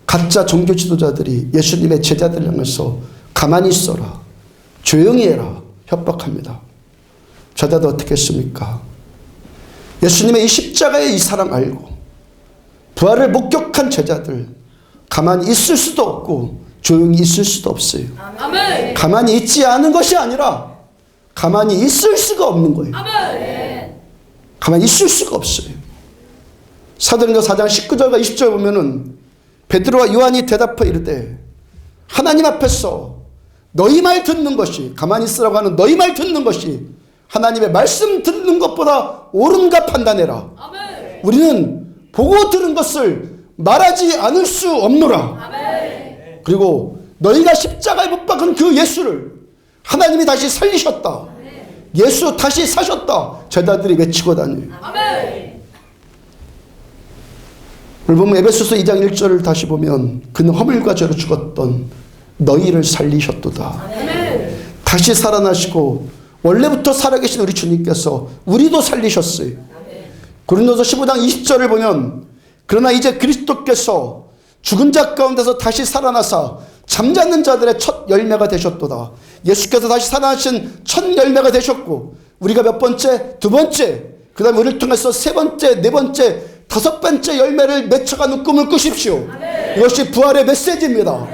가짜 종교 지도자들이 예수님의 제자들 향해서 가만히 있어라. 조용히 해라. 협박합니다. 제자들 어떻게 했습니까? 예수님의 이 십자가의 이 사랑 알고 부활을 목격한 제자들 가만히 있을 수도 없고 조용히 있을 수도 없어요. 아멘. 가만히 있지 않은 것이 아니라 가만히 있을 수가 없는 거예요. 아멘. 가만히 있을 수가 없어요. 사도행전 4장 19절과 20절 보면은 베드로와 요한이 대답해 이르되 하나님 앞에서 너희 말 듣는 것이 가만히 있으라고 하는 너희 말 듣는 것이 하나님의 말씀 듣는 것보다 옳은가 판단해라. 아멘. 우리는 보고 들은 것을 말하지 않을 수 없노라. 아멘. 그리고 너희가 십자가에 못 박은 그 예수를 하나님이 다시 살리셨다. 예수 다시 사셨다. 제자들이 외치고 다녀요. 아멘. 오늘 보면 에베소서 2장 1절을 다시 보면 그는 허물과 죄로 죽었던 너희를 살리셨도다. 아멘. 다시 살아나시고 원래부터 살아계신 우리 주님께서 우리도 살리셨어요. 고린도서 15장 20절을 보면 그러나 이제 그리스도께서 죽은 자 가운데서 다시 살아나사 잠자는 자들의 첫 열매가 되셨도다. 예수께서 다시 살아나신 첫 열매가 되셨고 우리가 몇 번째? 두 번째. 그 다음에 우리를 통해서 세 번째, 네 번째, 다섯 번째 열매를 맺혀가는 꿈을 꾸십시오. 이것이 부활의 메시지입니다.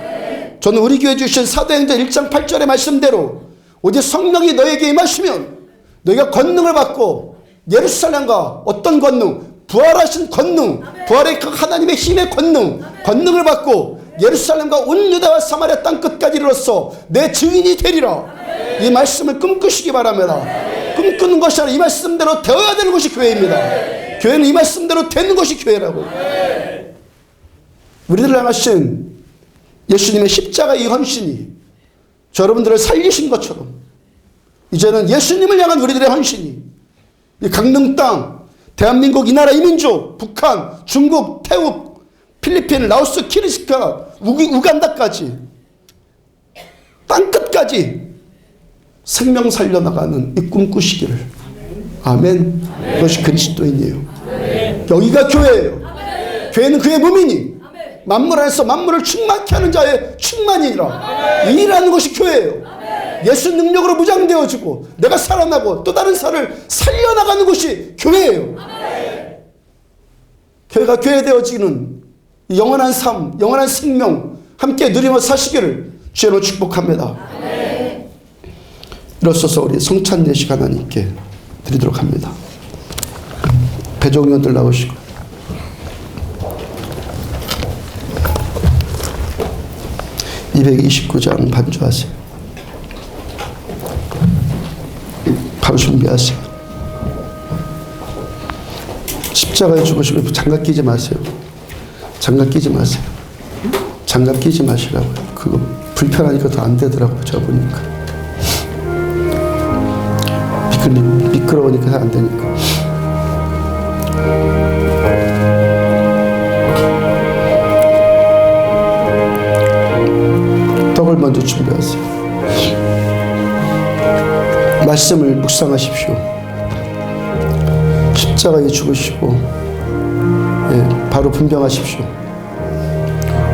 저는 우리 교회 주신 사도행전 1장 8절의 말씀대로 오직 성령이 너에게 임하시면 너희가 권능을 받고 예루살렘과 어떤 권능? 부활하신 권능, 부활의 그 하나님의 힘의 권능, 권능을 받고 예루살렘과 온 유다와 사마리아 땅 끝까지 이르러서 내 증인이 되리라. 이 말씀을 꿈꾸시기 바랍니다. 꿈꾸는 것이 아니라 이 말씀대로 되어야 되는 것이 교회입니다. 교회는 이 말씀대로 되는 것이 교회라고. 우리들을 향하신 예수님의 십자가의 이 헌신이 저 여러분들을 살리신 것처럼 이제는 예수님을 향한 우리들의 헌신이 이 강릉 땅, 대한민국 이 나라 이민족, 북한, 중국, 태국, 필리핀, 라오스, 키르기스탄, 우간다까지 땅끝까지 생명 살려나가는 이 꿈꾸시기를. 아멘. 그것이 그리스도인이에요. 여기가 교회예요. 교회는 그의 몸이니 만물 안에서 만물을 충만케 하는 자의 충만이니라. 이라는 것이 교회예요. 예수 능력으로 무장되어지고 내가 살아나고 또 다른 사람을 살려나가는 곳이 교회예요. 교회가 교회되어지는 영원한 삶, 영원한 생명 함께 누리며 사시기를 주로 축복합니다. 이로써서 우리 성찬 예식 하나님께 드리도록 합니다. 배종위원들 나오시고 (229장) 반주하세요. 바로 준비하세요. 십자가에 죽으시고 장갑 끼지 마세요. 장갑 끼지 마세요. 장갑 끼지 마시라고요. 그거 불편하니까 더 안 되더라고요. 제가 보니까. 미끄러우니까 안 되니까. 떡을 먼저 준비하세요. 말씀을 묵상하십시오. 십자가에 죽으시고 바로 분병하십시오.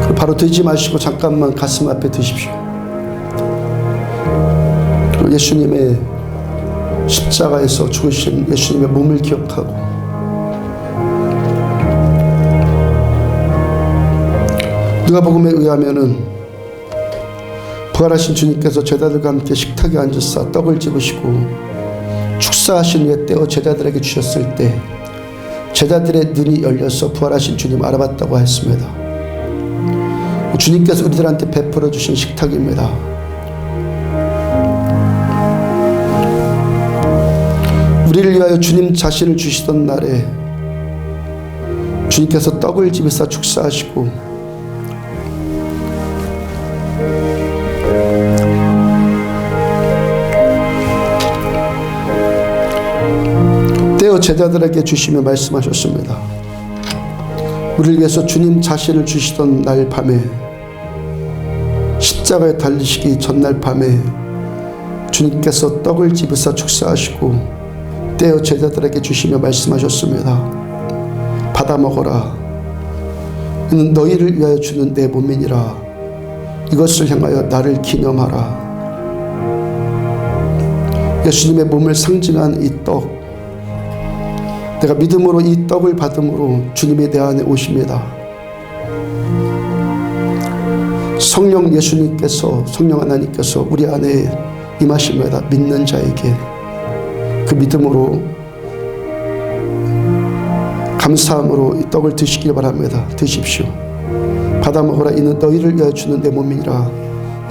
그리고 바로 드지 마시고 잠깐만 가슴 앞에 드십시오. 그리고 예수님의 십자가에서 죽으신 예수님의 몸을 기억하고 누가복음에 의하면은 부활하신 주님께서 제자들과 함께 식탁에 앉으사 떡을 집으시고 축사하신 후에 떼어 제자들에게 주셨을 때 제자들의 눈이 열려서 부활하신 주님 알아봤다고 했습니다. 주님께서 우리들한테 베풀어 주신 식탁입니다. 우리를 위하여 주님 자신을 주시던 날에 주님께서 떡을 집에서 축사하시고 떼어 제자들에게 주시며 말씀하셨습니다. 우리를 위해서 주님 자신을 주시던 날 밤에 십자가에 달리시기 전날 밤에 주님께서 떡을 집으사 축사하시고 떼어 제자들에게 주시며 말씀하셨습니다. 받아 먹어라. 이는 너희를 위하여 주는 내 몸이니라. 이것을 향하여 나를 기념하라. 예수님의 몸을 상징한 이 떡, 내가 믿음으로 이 떡을 받음으로 주님이 내 안에 오십니다. 성령 예수님께서, 성령 하나님께서 우리 안에 임하십니다. 믿는 자에게 그 믿음으로 감사함으로 이 떡을 드시길 바랍니다. 드십시오. 받아 먹어라. 이는 너희를 위하여 주는 내 몸이니라.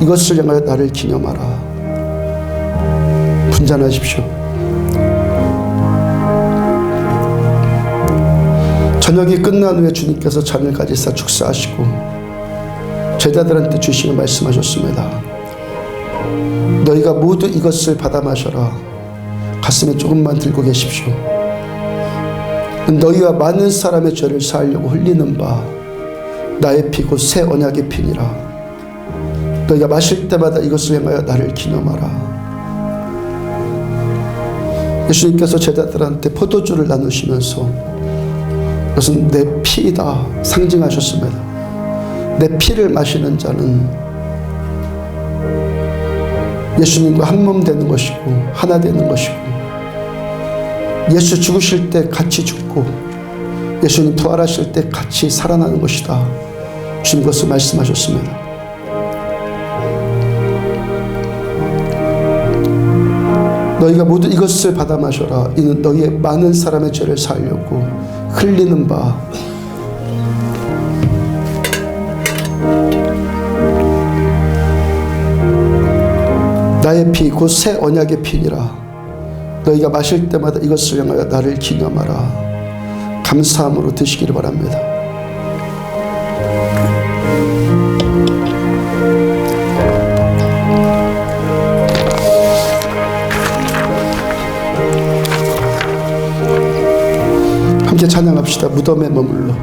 이것을 향하여 나를 기념하라. 분잔하십시오. 저녁이 끝난 후에 주님께서 잔을 가지사 축사하시고 제자들한테 주시며 말씀하셨습니다. 너희가 모두 이것을 받아 마셔라. 가슴에 조금만 들고 계십시오. 너희와 많은 사람의 죄를 사하려고 흘리는 바 나의 피고 새 언약의 피니라. 너희가 마실 때마다 이것을 행하여 나를 기념하라. 예수님께서 제자들한테 포도주를 나누시면서 이것은 내 피이다 상징하셨습니다. 내 피를 마시는 자는 예수님과 한 몸 되는 것이고 하나 되는 것이고 예수 죽으실 때 같이 죽고 예수님 부활하실 때 같이 살아나는 것이다. 주님 그것을 말씀하셨습니다. 너희가 모두 이것을 받아 마셔라. 이는 너희의 많은 사람의 죄를 사하려고 흘리는 바 나의 피 곧 새 언약의 피니라. 너희가 마실 때마다 이것을 향하여 나를 기념하라. 감사함으로 드시기를 바랍니다. 함께 찬양합시다. 무덤에 머물러.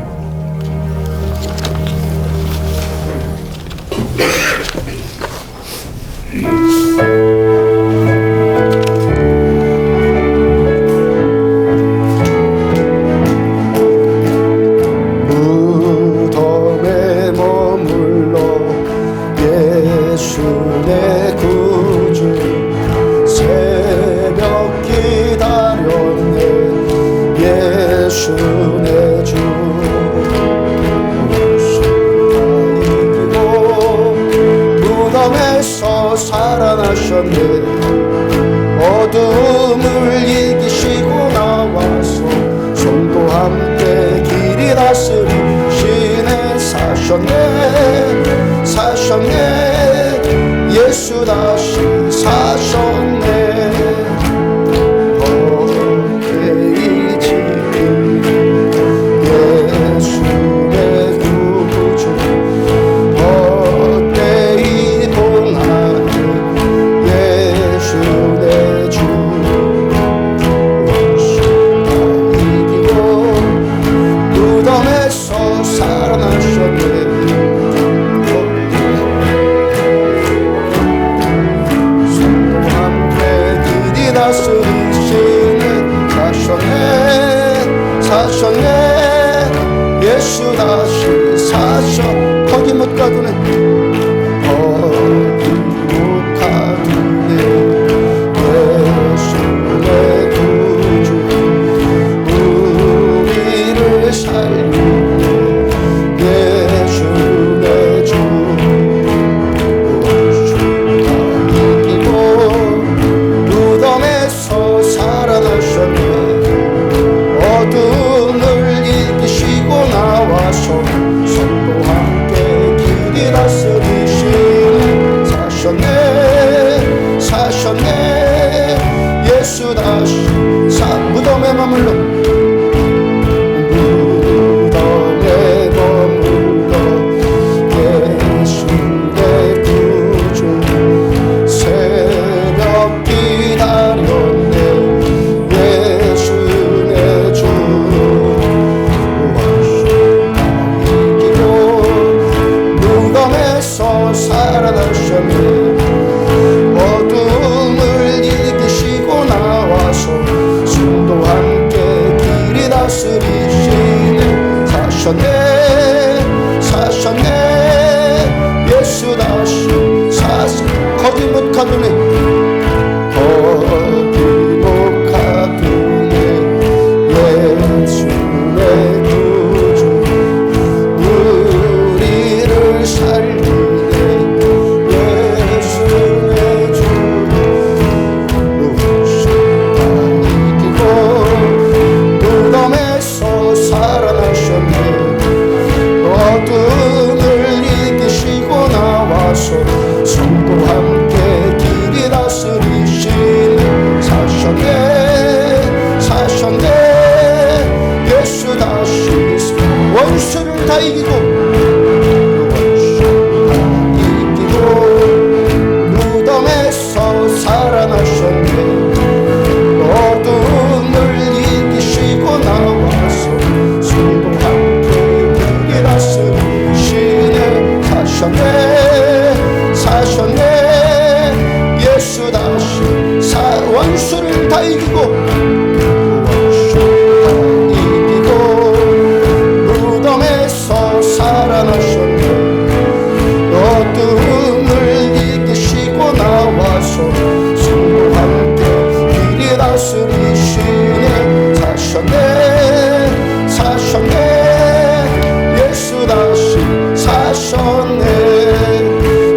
무덤에 머물러 예수 내 구주 예수 내 주 무덤에서 살아나셨네. 어둠을 이기시고 나와서 성도 함께 길이 다스리시네. 사셨네 사셨네 예수 다시 사셨네. 사셨네 예수 다시 사셔. 거기 못 가두네 거기 못 가두네. 예수 내 구주 우리를 살리네. 예수 내 주 죽다 이기고 무덤에서 살아나셨네. 어둠을 이기시고 나와서 성도 함께 길이 다스리시네. 사셨네 사셨네 예수 다시 무덤에 머물러 무덤에 머물러 예수 내 구주 새벽 기다렸네. 예수 내 주 이기고 무덤에서 살아나셨네. 어둠을 이기시고 나와서 성도 함께 길이 다스리시네. 사셨네 사셨네 예수 다시 사셨. 거기 못 가두네 거기 못 가두네. 예수 내 구주 우리를 살리네. 예수 내 주 죽다 이기고 무덤에서 살아나셨네. 어둠을 이기시고 나와서 성도 함께 길이 다스리시네. 사셨네 사셨네 예수 다시 원수를 다 이기고 무덤에서 살아나셨네. 어둠을 이기시고 나와서 성도 함께 길이 다스리시네. 사셨네 사셨네 예수 다시 원수를 다 이기고 무덤에서 살아나셨네. 어둠을 이기시고 나와서 성도 함께 길이 다스리시네. 사셨네 사셨네 예수 다시 사셨네.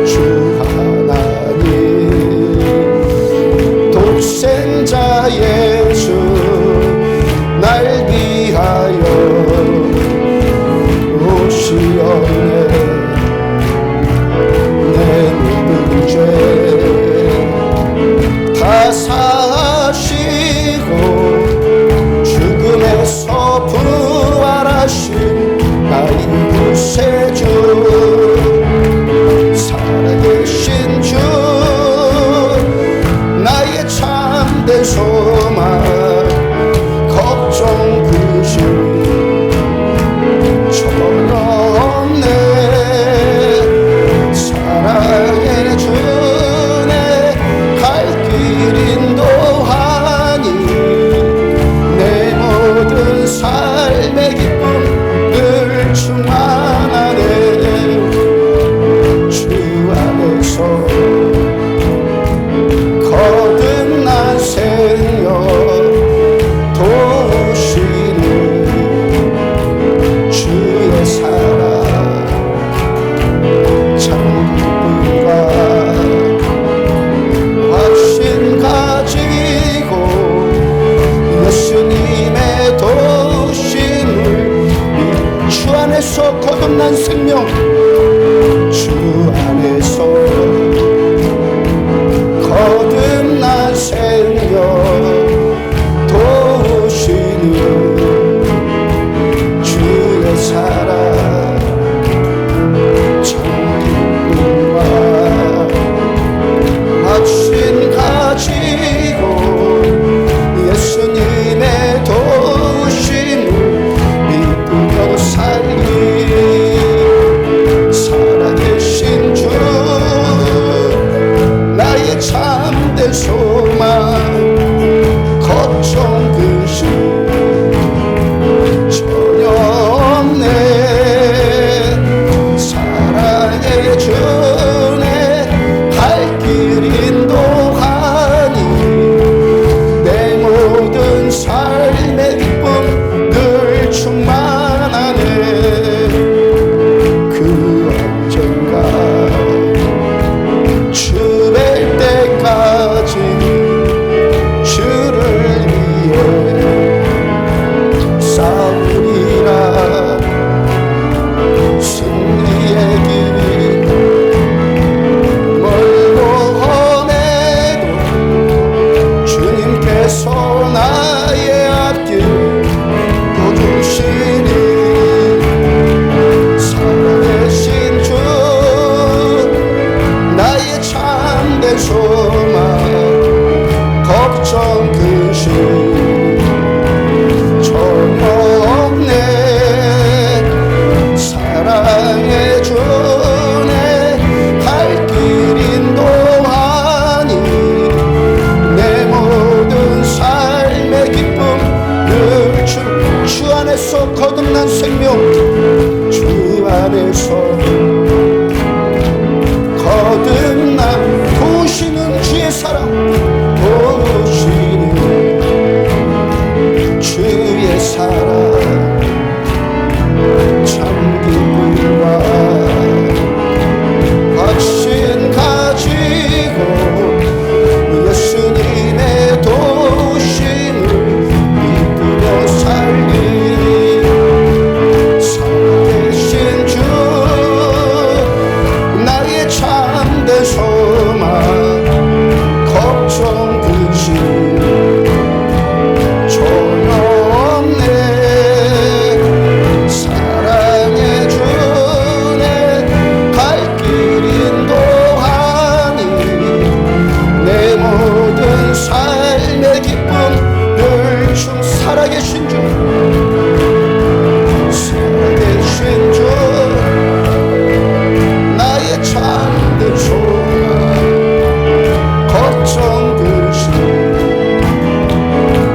주 하나님 독생자 예수 날 위하여 오시었네. 내 모든 죄 다 사하시고 죽음에서 부활하신 나의 구세주 살아계신 주 나의 참된 소망 걱정 거듭난 생명 주 안에서 거듭난 생명 도우시는 주의 사랑 참 기쁨과 확신 가지고 예수님의 도우심을 믿으며 살기 살아계신 주 나의 참된 소망 걱정 근심 전혀 없네 사랑의 주네 갈 길 인도하니 내 모든 삶의 기쁨 늘 충만하네 그 언젠가 주 뵐 때까지 주를 위해 싸우리라 승리의 길 멀고 험해도 주님께서 나의 앞길 도주시니 살아계신 주 나의 참된 소망 걱정 근심 전혀 없네 사랑의 주네 갈 길 인도하니 내 모든 삶의 기쁨 늘 주 안에서 거듭난 생명 주 안에서 거듭난 도우시는 주의 사랑 도우시는 주의 사랑 참 기쁨과 확신 가지고 예수님의 도우심을 믿으며 살리 살아계신 주 나의 참된 소망 걱정 근심 전혀 없네 사랑의 주네 갈 길 인도하니 내 모든 삶의 기쁨 늘 살아계신 주 살아계신 주 나의 참된 소망 걱정 근심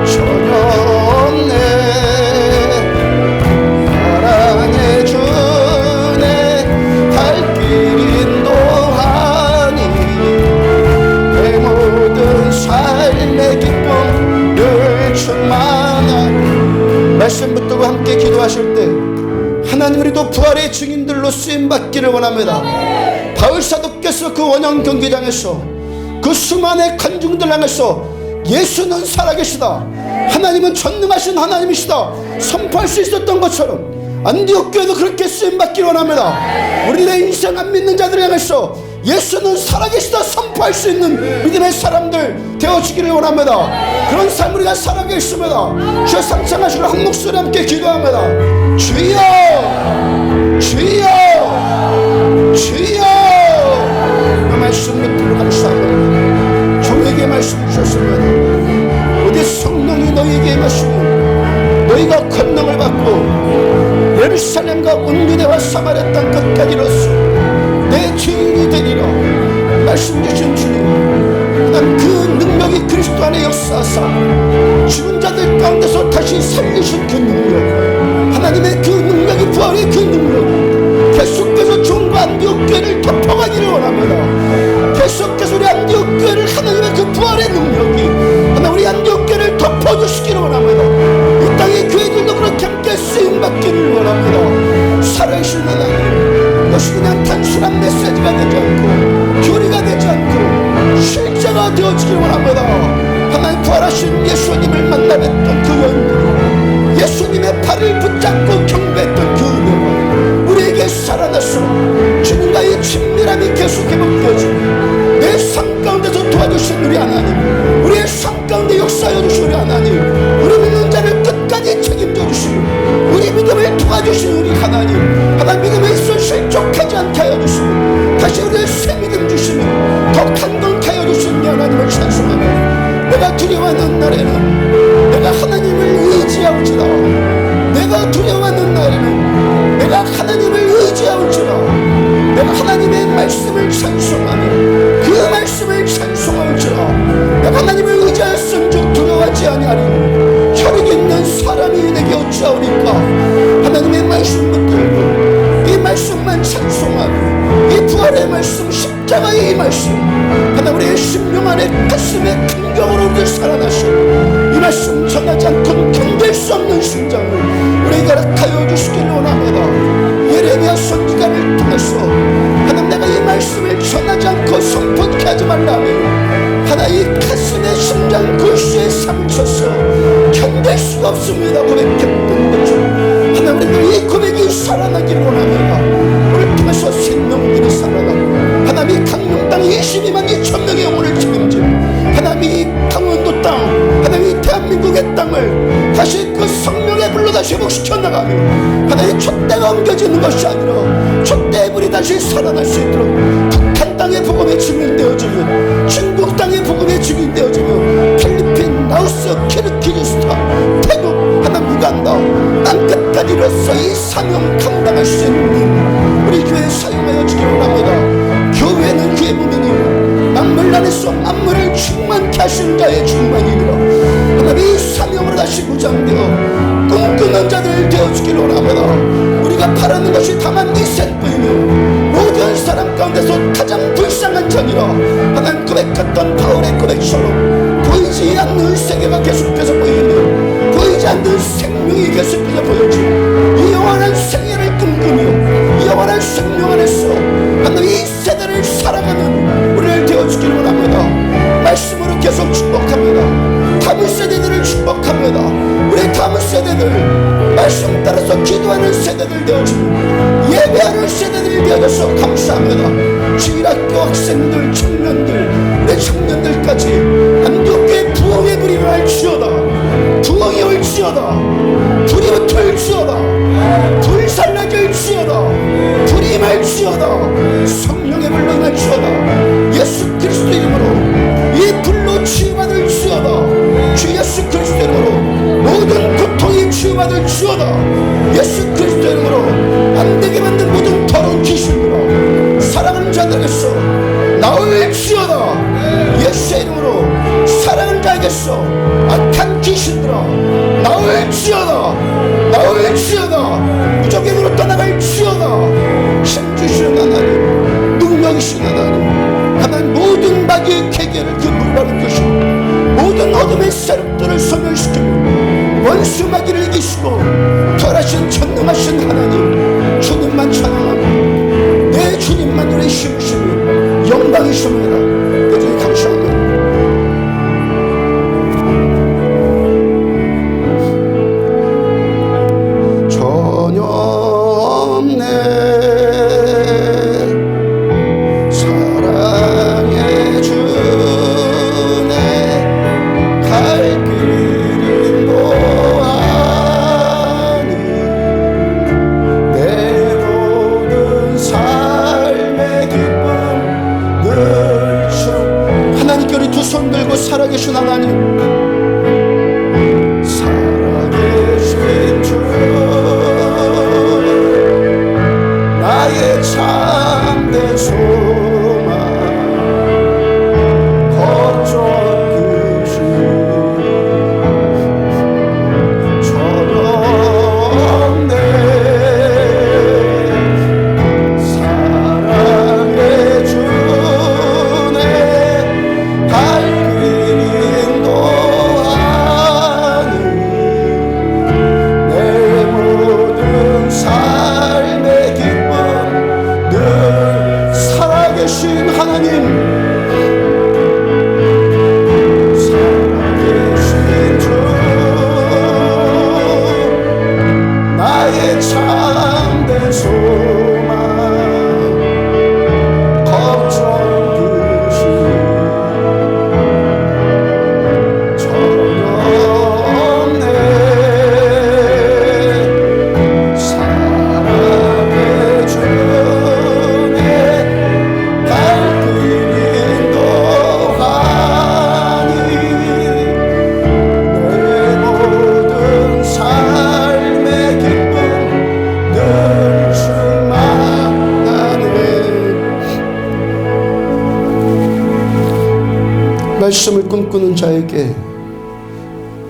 전혀 없네 사랑의 주네 갈 길 인도하니 내 모든 삶의 기쁨 늘 충만한 말씀 붙들고 함께 기도하실 때 하나님 우리도 부활의 증인들로 쓰임받기를 원합니다. 바울 사도께서 그 원형 경기장에서 그 수많은 관중들 향해서 예수는 살아계시다 하나님은 전능하신 하나님이시다 선포할 수 있었던 것처럼 안디옥 교회도 그렇게 쓰임받기를 원합니다. 우리의 인생 안 믿는 자들 향해서 예수는 살아계시다 선포할 수 있는 믿음의 사람들 되어주기를 원합니다. 그런 삶 우리가 살아가게 있습니다. 주여 상상하시고 한 목소리 함께 기도합니다. 주여 주여 주여 그 말씀 믿도록 감사합니다. 종에게 말씀 주셨습니다. 어디 성령이 너희에게 임하시고 너희가 권능을 받고 예루살렘과 온 유대와 사마리아 땅 끝까지 이르렀소 내 증인이 되리라 말씀 주신 주님 난 그 능력이 그리스도 안에 역사하사 죽은 자들 가운데서 다시 살리신 그 능력 하나님의 그 능력이 부활의 그 능력 계속해서 종과 안디옥 교회를 덮어가기를 원합니다. 계속해서 우리 안디옥 교회를 하나님의 그 부활의 능력이 하나 우리 안디옥 교회를 덮어주시기를 원합니다. 이 땅의 교회들도 그렇게 함께 쓰임받기를 원합니다. 살아계신 하나님 이것이 그냥 단순한 메시지가 되지 않고 교리가 되지 않고 실제가 되어지기를 원합니다. 하나님 부활하신 예수님을 만나 뵀던 그 연들 예수님의 발을 붙잡고 경배했던 그 은혜와 우리에게 도와주신 우리 하나님, 하나님 믿음의 있어 실족하지 않게 하여 주시고 다시 우리의 새 믿음 주시며 더 강건케 하여 주신 하나님을 찬송하며, 내가 두려워하는 날에는 내가 하나님을 의지하올지라, 내가 두려워하는 날에는 내가 하나님을 의지하올지라, 내가 하나님의 말씀을 찬송하며 그 말씀을 찬송하올지라, 내가 하나님을 의지하였음즉 두려워하지 아니하리니 혈육 있는 사람이 내게 어찌하오리까. 하나님의 말씀 붙들고 이 말씀만 찬송하며 이 부활의 말씀, 십자가의 이 말씀, 하나님 우리의 심령 안에 가슴에 긍정으로 우리를 살아나시고 이 말씀 전하지 않고는 견딜 수 없는 심장을 우리에게 허락하여 주시기를 원합니다. 예레미야 선지자를 통해서 하나님 내가 이 말씀을 전하지 않고 선포케 하지 말라며 하나 이 가슴의 심장 골수에 삼쳐서 견딜 수가 없습니다 고백했던 것처럼 하나님 우리들 이 고백이 살아나기를 원합니다. 우리를 통해서 생명들이 살아나고 하나님 이 강릉 땅 22만 2천 명의 영혼을 책임지는 하나님 이 강원도 땅, 하나님 이 대한민국의 땅을 다시 그 성령의 불로 다시 회복시켜 나가며 하나님 촛대가 옮겨지는 것이 아니라 촛대의 불이 다시 살아날 수 있도록 북한 땅의 복음이 증인되어지며 중국 땅의 복음이 증인되어지며 필리핀, 라오스, 키르기즈스탄, 태국, 하나님 우간다 땅끝까지로서 이 사명 감당할 수 있는 우리 교회 사용하여 주기를 원합니다. 교회는 그의 몸이니 만물 안에서 만물을 충만케 하시는 자의 충만이니라. 하나님 이 사명으로 다시 무장되어 꿈꾸는 자들 되어주기를 원합니다. 우리가 바라는 것이 다만 이셋뿐이며 모든 사람 가운데서 가장 불쌍한 자니라. 하나님 고백했던 바울의 고백처럼 보이지 않는 세계가 계속해서 보이며 보이지 않는 생명이 계속해서 보여지고 이 영원한 생애를 꿈꾸며 이 영원한 생명 안에서 하나님 이 세대를 살아가는 우리를 되어주기를 원합니다. 말씀으로 계속 축복합니다. 다음 세대들을 축복합니다. 우리 다음 세대들 말씀 따라서 기도하는 세대들 되어주고 예배하는 세대들이 되어줘서 감사합니다. 주일학교 학생들, 청년들, 내 청년들까지 한국교회 부흥의 불이 날지어다. 부흥이 올지어다. 불이 붙을지어다. 불살라질지어다. 불이 말지어다. 성령의 불로 임할지어다. 예수 그리스도 이름으로 이 불로 치유받을지어다. 주 예수 그리스도 이름으로 모든 고통이 치유받을지어다. 예수 그리스도 이름으로 안되게 만든 모든 더러운 귀신들아 사랑하는 자들에게서 나올지어다. 예수의 이름으로 사랑하는 자에게서 악한 귀신들아 나올지어다. 나올지어다. 무적행으로 떠나갈지어다. 힘주시는 하나님, 능력이신 하나님, 하나님 모든 마귀의 계계를 그 물바를 끄시고 모든 어둠의 세력들을 소멸시키고 원수 마귀를 이기시고 부활하신 전능하신 하나님, 주님만 찬양하고 내 주님만 우리 힘이시며 영광이십니다. 여전히 감사합니다. 전혀 없네 사랑해 주네 갈 길은 보아니 내 모든 삶의 기쁨 늘 주 하나님께 우리 두 손 들고 살아계신 하나님, 살아계신 주 나의 참된 소망 걱정 끝이 전혀 없네 사랑해 주네 갈 길 인도하니 내 모든 삶의 기쁨 늘 살아계신 하나님, 살아계신 주 나의 참된 소망 걱정 끝이 전혀 없네 사랑해 말씀을 꿈꾸는 자에게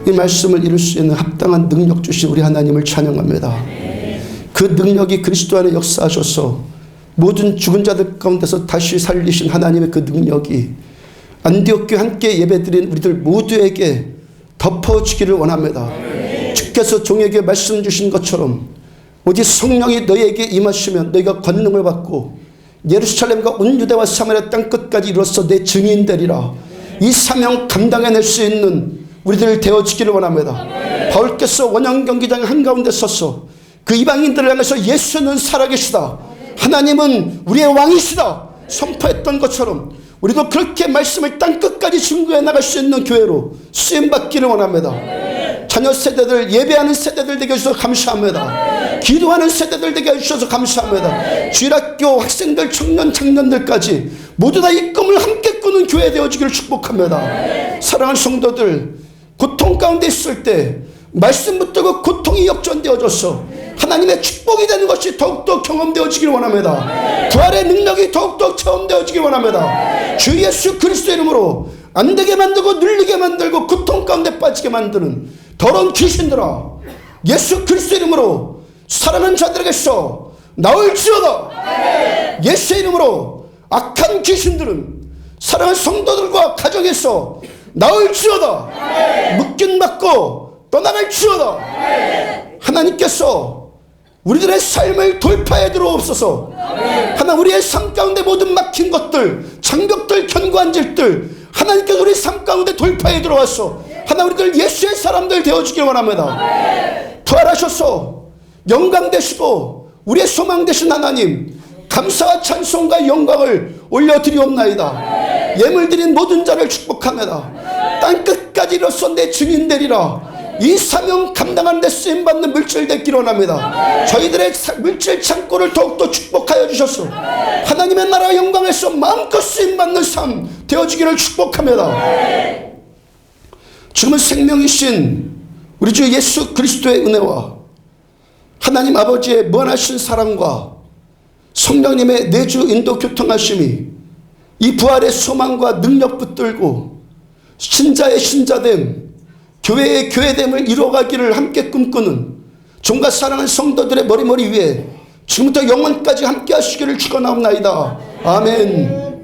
이 말씀을 이룰 수 있는 합당한 능력 주신 우리 하나님을 찬양합니다. 그 능력이 그리스도 안에 역사하셔서 모든 죽은 자들 가운데서 다시 살리신 하나님의 그 능력이 안디옥 교회 함께 예배드린 우리들 모두에게 덮어지기를 원합니다. 주께서 종에게 말씀 주신 것처럼 오직 성령이 너희에게 임하시면 너희가 권능을 받고 예루살렘과 온 유대와 사마리아 땅끝까지 이루어서 내 증인 되리라. 이 사명 감당해낼 수 있는 우리들 되어지기를 원합니다. 바울께서 원형 경기장 한가운데 서서 그 이방인들을 향해서 예수는 살아계시다, 하나님은 우리의 왕이시다 선포했던 것처럼 우리도 그렇게 말씀을 땅끝까지 증거해 나갈 수 있는 교회로 쓰임받기를 원합니다. 자녀 세대들, 예배하는 세대들 되게 해주셔서 감사합니다. 기도하는 세대들 되게 해주셔서 감사합니다. 주일학교 학생들, 청년, 청년들까지 모두 다 이 꿈을 함께 꾸는 교회 되어지기를 축복합니다. 사랑하는 성도들, 고통 가운데 있을 때 말씀 붙들고 고통이 역전되어져서 하나님의 축복이 되는 것이 더욱더 경험되어지기를 원합니다. 부활의 능력이 더욱더 체험되어지기를 원합니다. 주 예수 그리스도의 이름으로 안되게 만들고 눌리게 만들고 고통 가운데 빠지게 만드는 더러운 귀신들아, 예수 그리스도의 이름으로 사랑하는 자들에게서 나올지어다. 예수의 이름으로 악한 귀신들은 사랑하는 성도들과 가정에서 나올지어다. 묶임 받고 떠나갈지어다. 하나님께서 우리들의 삶을 돌파해 들어옵소서. 하나 우리의 삶 가운데 모든 막힌 것들, 장벽들, 견고한 질들 하나님께서 우리 삶 가운데 돌파해 들어와서 하나 우리들 예수의 사람들 되어주길 원합니다. 부활하셔서 영광 되시고 우리의 소망 되신 하나님, 감사와 찬송과 영광을 올려드리옵나이다. 예물 드린 모든 자를 축복합니다. 땅끝까지 이로써 내 증인 되리라. 이 사명 감당하는 데 쓰임받는 물질 되기를 원합니다. 저희들의 물질 창고를 더욱더 축복하여 주셔서 하나님의 나라 영광에서 마음껏 쓰임받는 삶 되어지기를 축복합니다. 지금은 생명이신 우리 주 예수 그리스도의 은혜와 하나님 아버지의 무한하신 사랑과 성령님의 내주 인도 교통하심이 이 부활의 소망과 능력 붙들고 신자의 신자됨, 교회의 교회됨을 이루어가기를 함께 꿈꾸는 종과 사랑하는 성도들의 머리 위에 지금부터 영원까지 함께 하시기를 축원하옵나이다. 아멘.